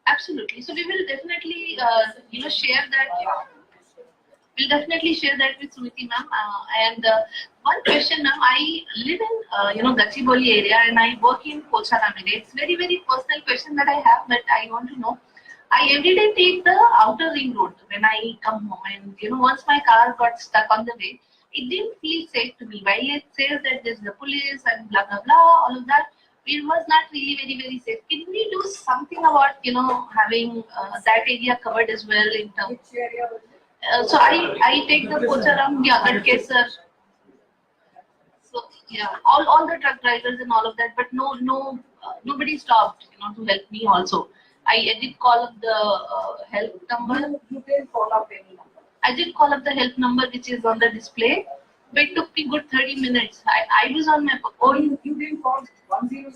Speaker 8: Absolutely. So we will definitely share that. We'll definitely share that with Smriti ma'am. And one question, ma'am. I live in Gachibowli area, and I work in Pocharamide. It's very, very personal question that I have, but I want to know. I every day take the outer ring road when I come home, and once my car got stuck on the way, it didn't feel safe to me. While it says that there's the police and blah blah blah, all of that, it was not really very, very safe. Can we do something about having that area covered as well in terms?
Speaker 2: Which area was it?
Speaker 8: So I take the Pocharam, Gadkesar. So yeah, all the truck drivers and all of that, but nobody stopped to help me also. I did call up the help number.
Speaker 2: You didn't call up any number.
Speaker 8: I did call up the help number which is on the display, but it took me good 30 minutes. I was on my own.
Speaker 2: You didn't call 100?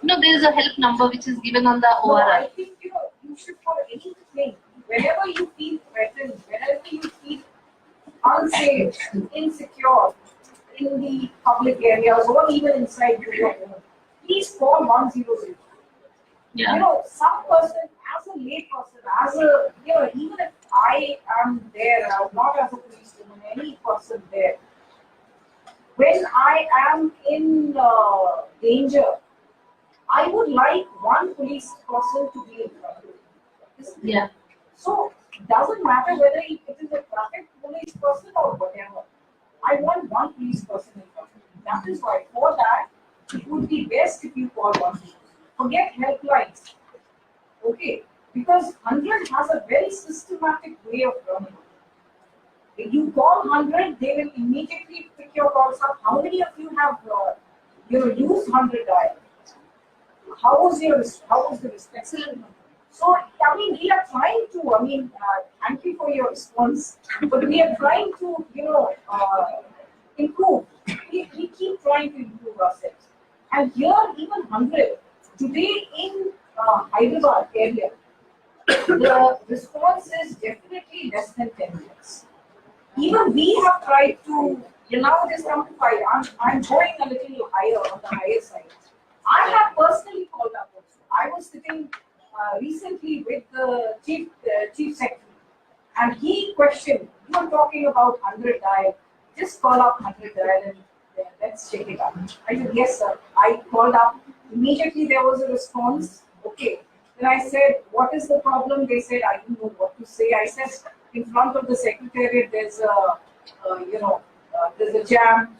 Speaker 8: No, there is a help number which is given on the ORR.
Speaker 2: No, I think you should call anything. whenever you feel threatened, whenever you feel unsafe, insecure in the public areas or even inside your home, please call 100.
Speaker 8: Yeah.
Speaker 2: You know, some person, as a lay person, as a, you know, even if I am there, not as a policewoman, any person there, when I am in danger, I would like one police person to be in front of me.
Speaker 8: Yeah.
Speaker 2: So it doesn't matter whether it is a traffic police person or whatever. I want one police person in front of me. That is why for that, it would be best if you call 100. Forget helplines. Okay, because 100 has a very systematic way of running. If you call 100, they will immediately pick your calls up. How many of you have used 100 dial? How was the response?
Speaker 8: Excellent.
Speaker 2: So, I mean, we are trying to, thank you for your response, but we are trying to, improve. We keep trying to improve ourselves. And here, even 100, today in Hyderabad area, the response is definitely less than 10 minutes. Even we have tried to, now it has come to 5. I'm going a little higher, on the higher side. I have personally called up also. I was sitting recently with the chief secretary, and he questioned, you are talking about 100 dial, just call up 100 dial and let's check it out. I said, yes sir. I called up, immediately there was a response, okay. Then I said, what is the problem? They said, I don't know what to say. I said, in front of the secretariat, there's a jam.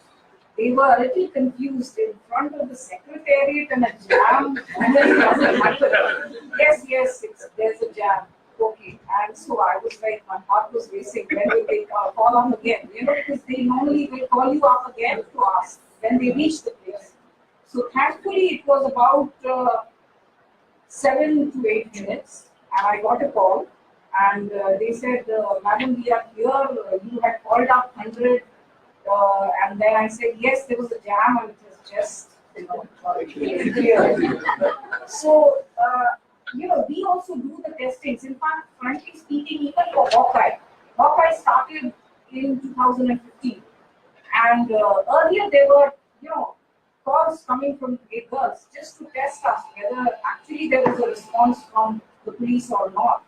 Speaker 2: They were a little confused in front of the secretariat and a jam. And then it doesn't happen. Yes, there's a jam. Okay. And so I was like, my heart was racing. When will they call up again? Because they normally will call you up again to ask when they reach the place. So thankfully, it was about 7 to 8 minutes, and I got a call, and they said, "Madam, we are here. You had called up 100." And then I said, yes, there was a jam and it was just, clear. So, we also do the testings. In fact, frankly speaking, even for Hawkeye started in 2015. And earlier there were, calls coming from girls just to test us whether actually there was a response from the police or not.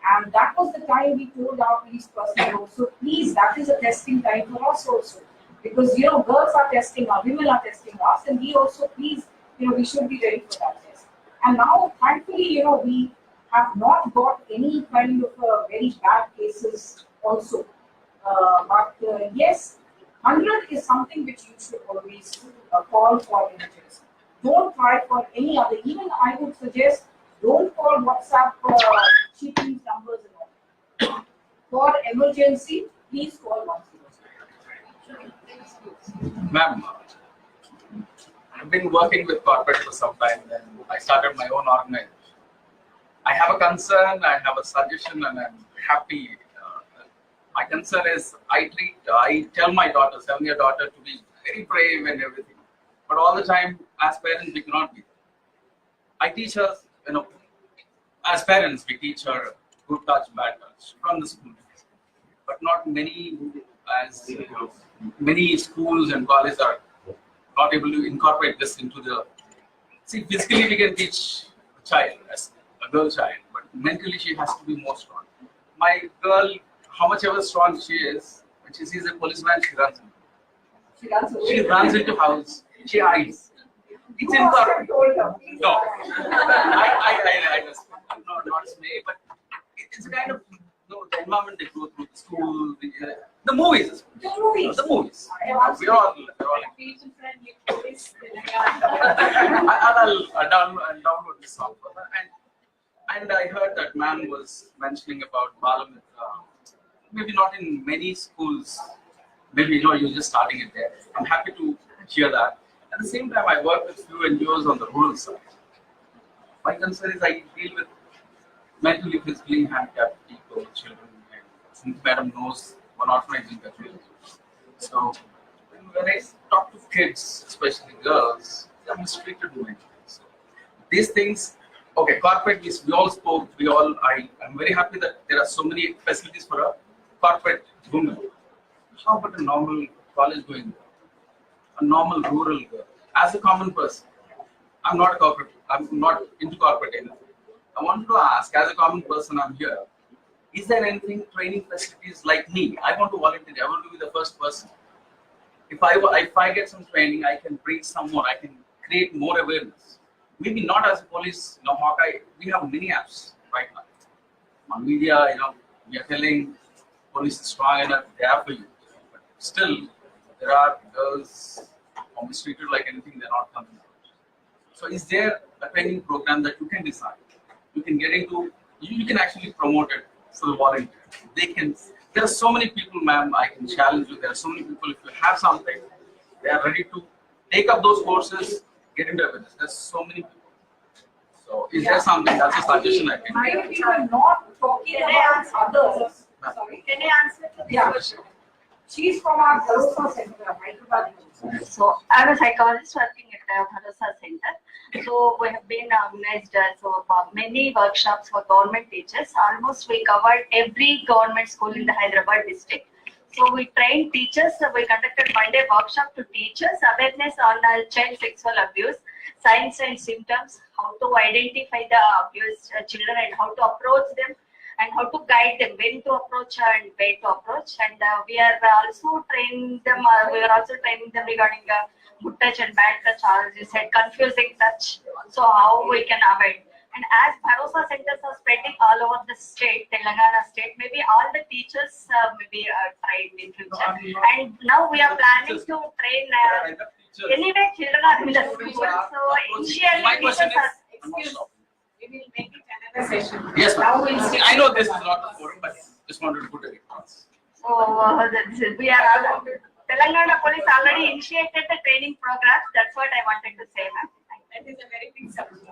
Speaker 2: And that was the time we told our police personnel also, please, that is a testing time for us also. Because, girls are testing us, women are testing us, and we also, please, we should be ready for that test. And now, thankfully, we have not got any kind of very bad cases also. But yes, 100 is something which you should always call for images. Don't try for any other. Even I would suggest, don't call WhatsApp cheating numbers and all. For emergency, please call 100.
Speaker 9: Ma'am, I've been working with corporate for some time, and I started my own organization. I have a concern, I have a suggestion, and I'm happy. My concern is I tell my daughter, 7-year daughter, to be very brave and everything. But all the time, as parents, we cannot be. I teach her, as parents, we teach her good touch, bad touch from the school. But not many, as many schools and colleges are not able to incorporate this into the. See, physically we can teach a child, as a girl child, but mentally she has to be more strong. My girl, how much ever strong she is, when she sees a policeman, she runs. She runs into house. She hides. It's important. No, I understand. Not me, but it's kind of the environment they go through, the school, the movies. The movies. We're all I'll download this song for her. And I heard that man was mentioning about Balamitra. Maybe not in many schools. Maybe you're just starting it there. I'm happy to hear that. At the same time, I work with few NGOs on the rural side. My concern is I deal with mentally, physically handicapped people, children, and since Madam knows one orphanage in country. So when I talk to kids, especially girls, they're mistreated mentally. So these things Okay, corporate, we all spoke, I'm very happy that there are so many facilities for a corporate woman. How about a normal college going girl? A normal rural girl? As a common person, I'm not a corporate, I'm not into corporate anything. I wanted to ask, as a common person, I'm here. Is there anything, training facilities like me? I want to volunteer, I want to be the first person. If I get some training, I can bring someone, I can create more awareness. Maybe not as a police, Hawkeye, we have many apps right now. On media, we are telling police is strong enough, they are for you. But still, there are girls almost treated like anything, they're not coming out. So is there a training program that you can decide? You can get into, you can actually promote it for the volunteer. There are so many people, ma'am, I can challenge you. There are so many people, if you have something, they are ready to take up those courses, get into evidence. There's so many people. So is there something, that's a suggestion I can
Speaker 2: Maybe we are not talking about others. Sorry.
Speaker 8: Can I answer to this question?
Speaker 2: She's from our Bharosa Center, Hyderabad.
Speaker 8: So I'm a psychologist working at the Bharosa Center. So we have been organized many workshops for government teachers. Almost we covered every government school in the Hyderabad district. So we trained teachers. So we conducted one-day workshop to teachers, awareness on child sexual abuse, signs and symptoms, how to identify the abused children and how to approach them, and how to guide them, when to approach and where to approach. And we are also training them. Regarding good touch and bad touch, as you said, confusing touch. So how we can avoid. And as Bharosa centers are spreading all over the state, Telangana state, maybe all the teachers maybe tried in future. And now we are planning to train. Anyway, children are in the school, so initially teachers are. Excuse.
Speaker 1: We will make it another session.
Speaker 9: Yes,
Speaker 1: Now
Speaker 9: ma'am.
Speaker 1: we'll
Speaker 9: I know this is not the forum, but just wanted to put it across.
Speaker 8: So we are Telangana police already initiated the training program. That's what I wanted to say, ma'am.
Speaker 1: That is a very big subject.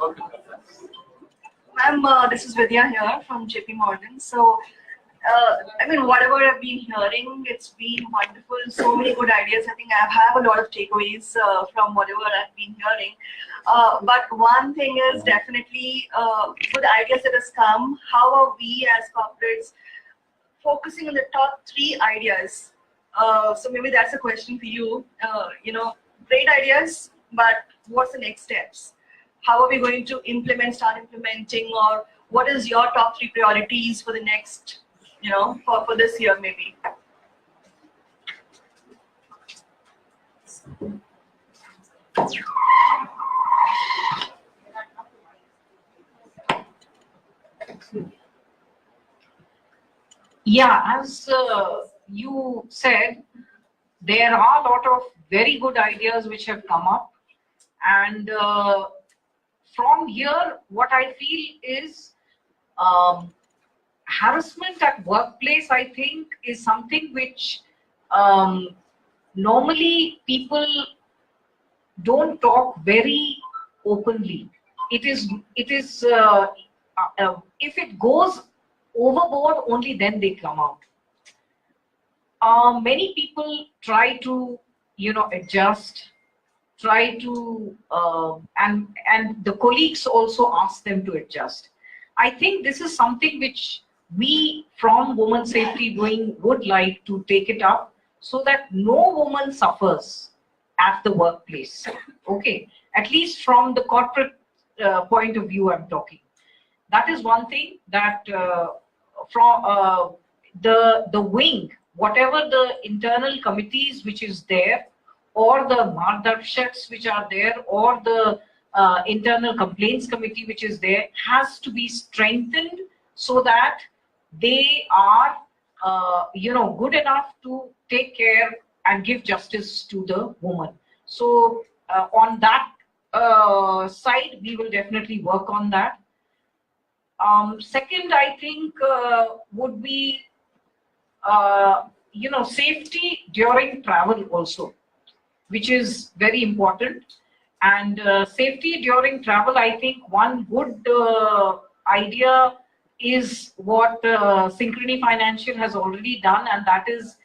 Speaker 9: Okay.
Speaker 8: Ma'am, this is Vidya here from JP Morgan. So, I mean, whatever I've been hearing, it's been wonderful. So many good ideas. I think I have a lot of takeaways from whatever I've been hearing. But one thing is definitely good ideas that has come. How are we as corporates focusing on the top 3 ideas? So maybe that's a question for you. Great ideas, but what's the next steps? How are we going to start implementing, or what is your top 3 priorities for the next, for this year maybe?
Speaker 2: Yeah, as you said, there are a lot of very good ideas which have come up, and from here what I feel is harassment at workplace, I think, is something which normally people don't talk very openly. It is if it goes overboard, only then they come out. Many people try to adjust, try to and the colleagues also ask them to adjust. I think this is something which we from Women Safety Wing would like to take it up, so that no woman suffers at the workplace. Okay, at least from the corporate point of view I'm talking. That is one thing that from the wing, whatever the internal committees which is there, or the margdarshaks which are there, or the internal complaints committee which is there, has to be strengthened so that they are good enough to take care and give justice to the woman. So on that side, we will definitely work on that. Second, I think would be safety during travel also, which is very important. And safety during travel, I think one good idea is what Synchrony Financial has already done, and that is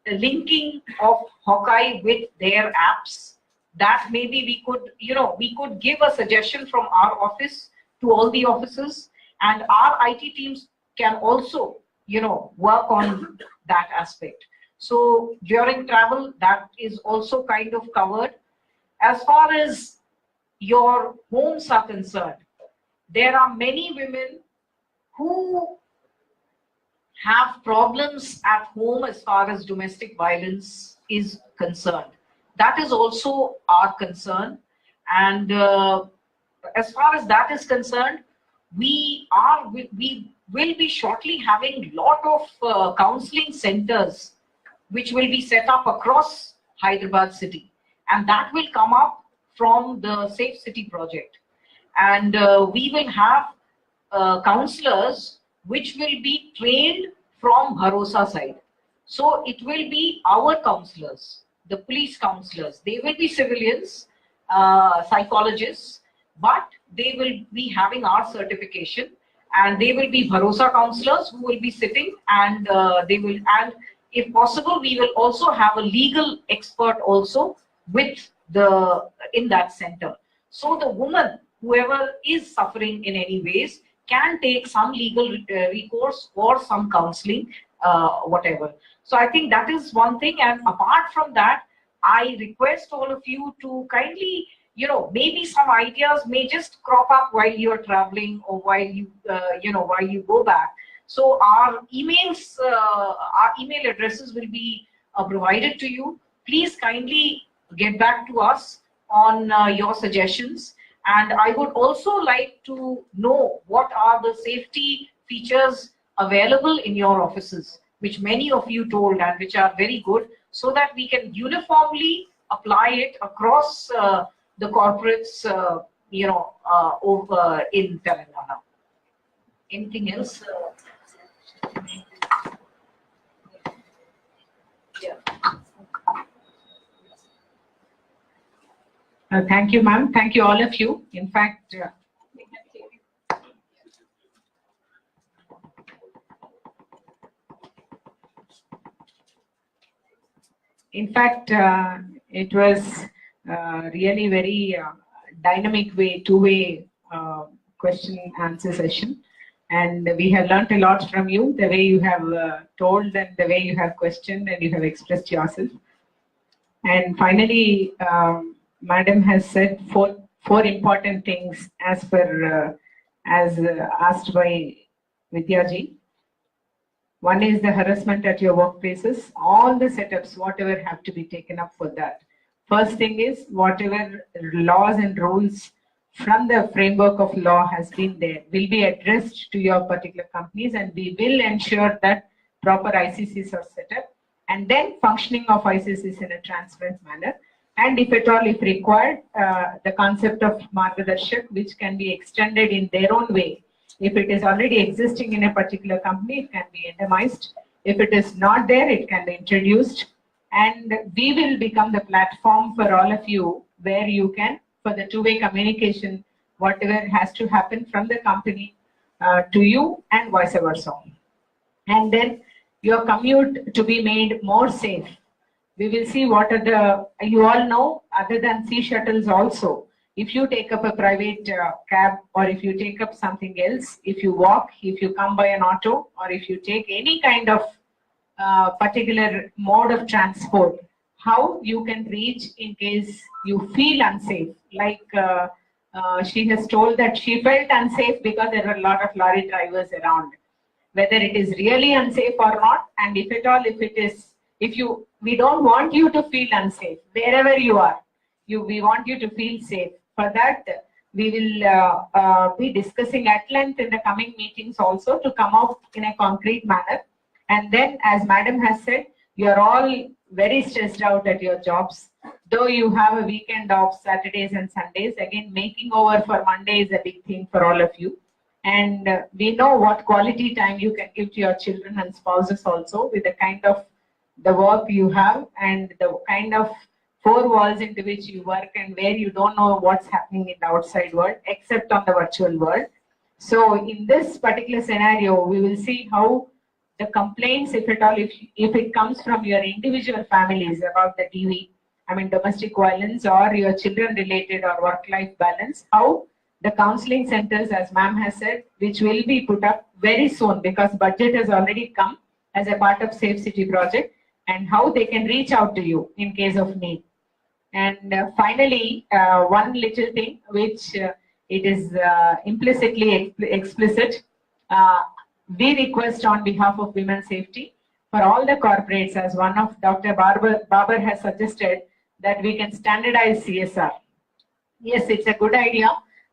Speaker 2: the linking of Hawkeye with their apps, that maybe we could, we could give a suggestion from our office to all the offices, and our IT teams can also, work on that aspect. So during travel, that is also kind of covered. As far as your homes are concerned, there are many women who have problems at home as far as domestic violence is concerned. That is also our concern. And as far as that is concerned, we will be shortly having lot of counseling centers which will be set up across Hyderabad city, and that will come up from the Safe City project. And we will have counselors which will be trained from Bharosa side. So it will be our counselors, the police counselors. They will be civilians, psychologists, but they will be having our certification, and they will be Bharosa counselors who will be sitting, and and if possible, we will also have a legal expert also in that center. So the woman, whoever is suffering in any ways, can take some legal recourse or some counseling, whatever. So I think that is one thing. And apart from that, I request all of you to kindly, maybe some ideas may just crop up while you're traveling or while you, while you go back. So our emails, our email addresses will be provided to you. Please kindly get back to us on your suggestions. And I would also like to know what are the safety features available in your offices, which many of you told and which are very good, so that we can uniformly apply it across the corporates, over in Telangana. Anything else? Yeah. Thank you, ma'am. Thank you, all of you. In fact, it was really very dynamic way, two-way question answer session. And we have learnt a lot from you, the way you have told and the way you have questioned and you have expressed yourself. And finally, Madam has said four important things as per asked by Vidyaji. One is the harassment at your workplaces. All the setups, whatever have to be taken up for that. First thing is whatever laws and rules from the framework of law has been there will be addressed to your particular companies, and we will ensure that proper ICCs are set up, and then functioning of ICCs in a transparent manner. And if at all, if required, the concept of Margadarshak, which can be extended in their own way. If it is already existing in a particular company, it can be endemized. If it is not there, it can be introduced. And we will become the platform for all of you where you can, for the two-way communication, whatever has to happen from the company to you and vice versa. And then your commute to be made more safe. We will see what are the, you all know, other than sea shuttles also, if you take up a private cab, or if you take up something else, if you walk, if you come by an auto, or if you take any kind of particular mode of transport, how you can reach in case you feel unsafe. Like she has told that she felt unsafe because there were a lot of lorry drivers around. Whether it is really unsafe or not, and if at all, if it is, we don't want you to feel unsafe wherever you are. We want you to feel safe. For that, we will be discussing at length in the coming meetings also to come out in a concrete manner. And then, as Madam has said, you are all very stressed out at your jobs. Though you have a weekend off, Saturdays and Sundays, again, making over for Monday is a big thing for all of you. And we know what quality time you can give to your children and spouses also, with the kind of the work you have and the kind of four walls into which you work, and where you don't know what's happening in the outside world except on the virtual world. So in this particular scenario, we will see how the complaints, if at all, if it comes from your individual families about the DV,
Speaker 1: I mean domestic violence or your children related or work-life balance, how the counseling centers, as ma'am has said, which will be put up very soon because budget has already come as a part of Safe City project, and how they can reach out to you in case of need. And finally, one little thing which it is implicitly explicit, we request on behalf of Women Safety for all the corporates, as one of Dr. Babar has suggested, that we can standardize CSR. Yes, it's a good idea,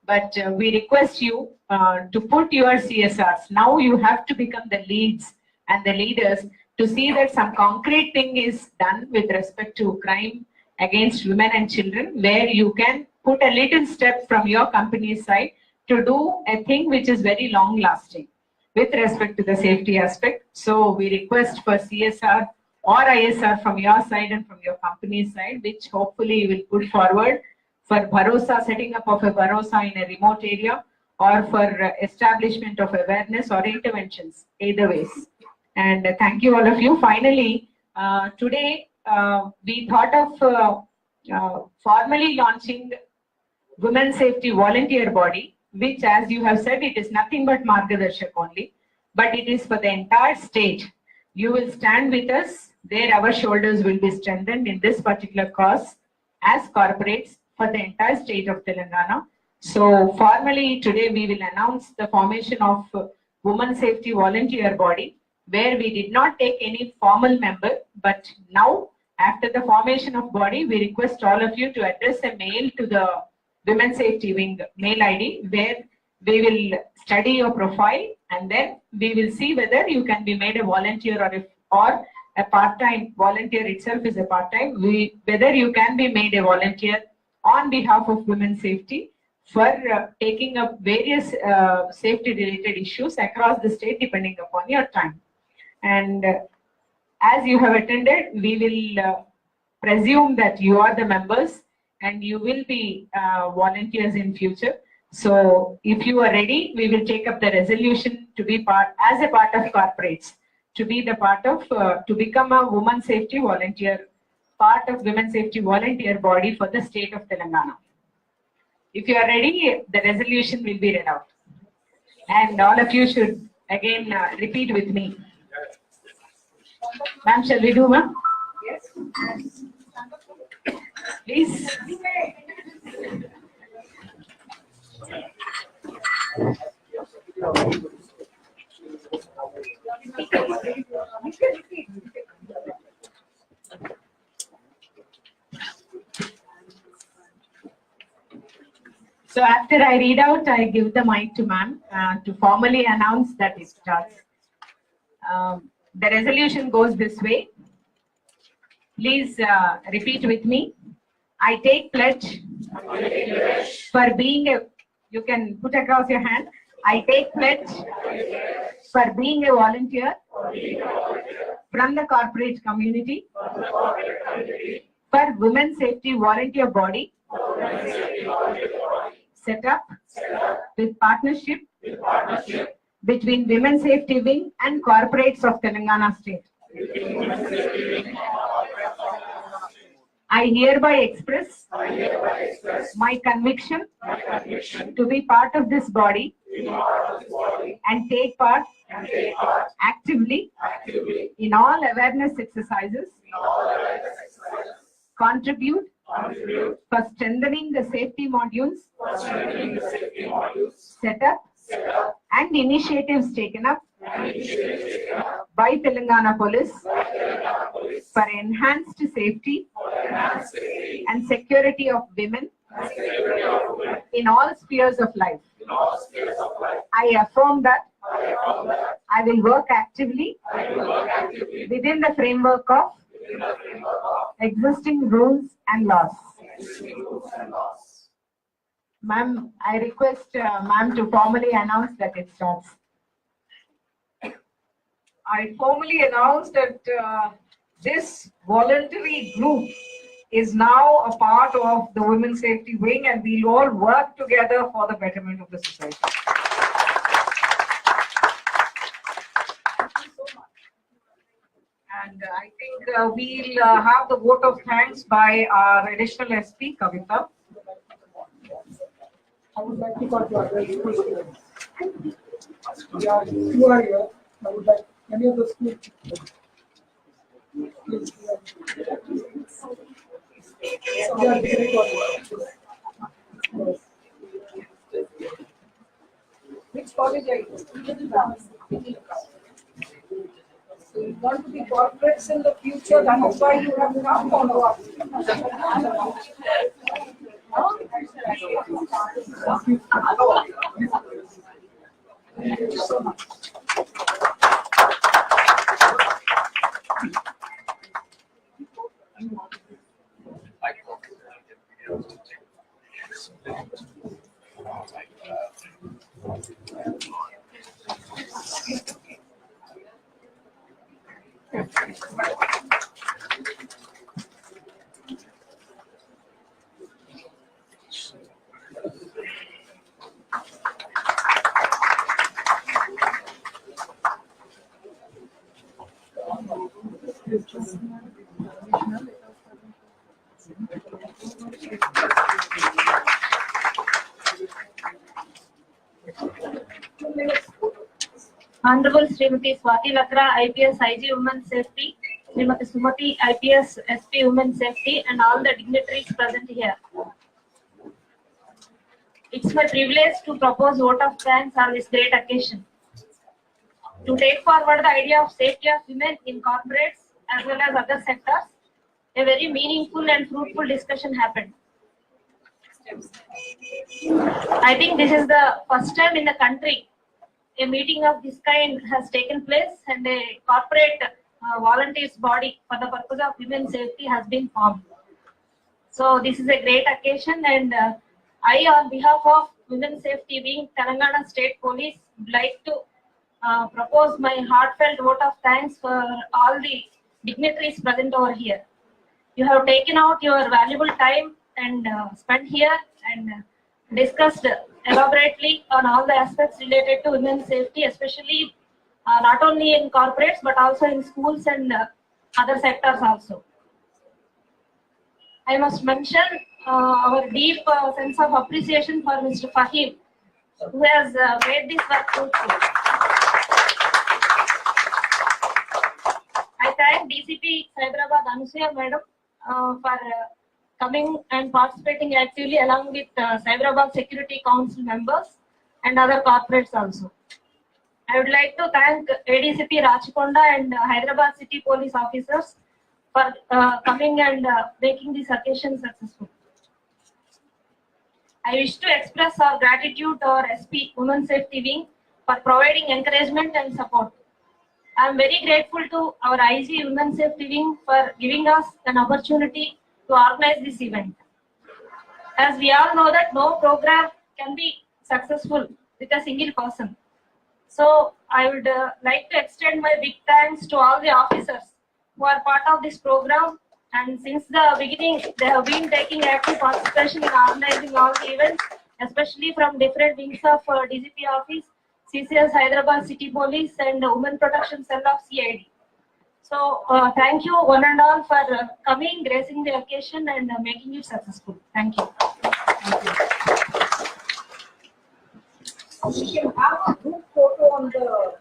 Speaker 1: but we request you to put your CSRs. Now you have to become the leads and the leaders to see that some concrete thing is done with respect to crime against women and children, where you can put a little step from your company's side to do a thing which is very long lasting with respect to the safety aspect. So we request for CSR or ISR from your side and from your company's side, which hopefully you will put forward for Bharosa, setting up of a Bharosa in a remote area, or for establishment of awareness or interventions, either ways. And thank you all of you. Finally, today we thought of formally launching Women Safety Volunteer Body, which, as you have said, it is nothing but Margadarshak only, but it is for the entire state. You will stand with us, there our shoulders will be strengthened in this particular cause as corporates for the entire state of Telangana. So formally today we will announce the formation of Women Safety Volunteer Body, where we did not take any formal member, but now after the formation of body, we request all of you to address a mail to the Women Safety Wing mail ID, where we will study your profile and then we will see whether you can be made a volunteer or a part-time. Volunteer itself is a part-time. Whether you can be made a volunteer on behalf of women safety for taking up various safety-related issues across the state, depending upon your time. And as you have attended, we will presume that you are the members and you will be volunteers in future. So if you are ready, we will take up the resolution to be as a part of corporates, to be the part of, to become a women safety volunteer, part of Women Safety Volunteer Body for the state of Telangana. If you are ready, the resolution will be read out. And all of you should again repeat with me. Ma'am, shall we do, ma'am?
Speaker 2: Yes.
Speaker 1: Please. So after I read out, I give the mic to ma'am to formally announce that it starts. The resolution goes this way. Please repeat with me. I take pledge for being a, you can put across your hand. I take pledge for being a volunteer from the corporate community for Women Safety Volunteer Body set up with partnership between Women Safety Wing and corporates of Telangana State. I hereby express my conviction to be part of this body and take part actively in all awareness exercises, contribute for strengthening the safety modules set up and initiatives taken up by Telangana Police for enhanced safety and security of women in all spheres of life. I affirm that I will work actively within the framework of existing rules and laws. Ma'am, I request ma'am to formally announce that it starts.
Speaker 2: I formally announce that this voluntary group is now a part of the Women Safety Wing, and we'll all work together for the betterment of the society. Thank you so much. And And I think we'll have the vote of thanks by our additional SP, Kavita.
Speaker 7: I would like to call to address school students. Yeah, you are here. I would like any of the school. Please. Yeah,
Speaker 2: Which college are you? So you want to be corporates in the future, that's why you have come on what? Thank you so much.
Speaker 8: Honorable Srimati Swati Lakra, IPS IG Women Safety, Srimati Sumati, IPS SP Women Safety, and all the dignitaries present here. It's my privilege to propose vote of thanks on this great occasion. To take forward the idea of safety of women in corporates as well as other sectors, a very meaningful and fruitful discussion happened. I think this is the first time in the country a meeting of this kind has taken place and a corporate volunteers body for the purpose of women's safety has been formed. So this is a great occasion, and I, on behalf of Women's Safety Wing, Telangana State Police, would like to propose my heartfelt vote of thanks for all the dignitaries present over here. You have taken out your valuable time and spent here and discussed elaborately on all the aspects related to women's safety, especially not only in corporates but also in schools and other sectors also. I must mention our deep sense of appreciation for Mr. Fahim, who has made this work fruitful. I thank DCP Cyberabad Anusuya Madam for coming and participating actively along with Cyberabad Security Council members and other corporates also. I would like to thank ADCP Rachikonda and Hyderabad City Police officers for coming and making this occasion successful. I wish to express our gratitude to our SP Women Safety Wing for providing encouragement and support. I am very grateful to our IG Women Safety Wing for giving us an opportunity to organize this event. As we all know that no program can be successful with a single person. So I would like to extend my big thanks to all the officers who are part of this program, and since the beginning they have been taking active participation in organizing all the events, especially from different wings of DGP office, CCS Hyderabad City Police and Women Protection Cell of CID. So thank you one and all for coming, gracing the occasion and making it successful. Thank you.
Speaker 2: We can have a group photo on the.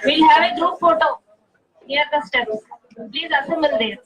Speaker 8: We'll have a group photo near the steps. Please assemble there.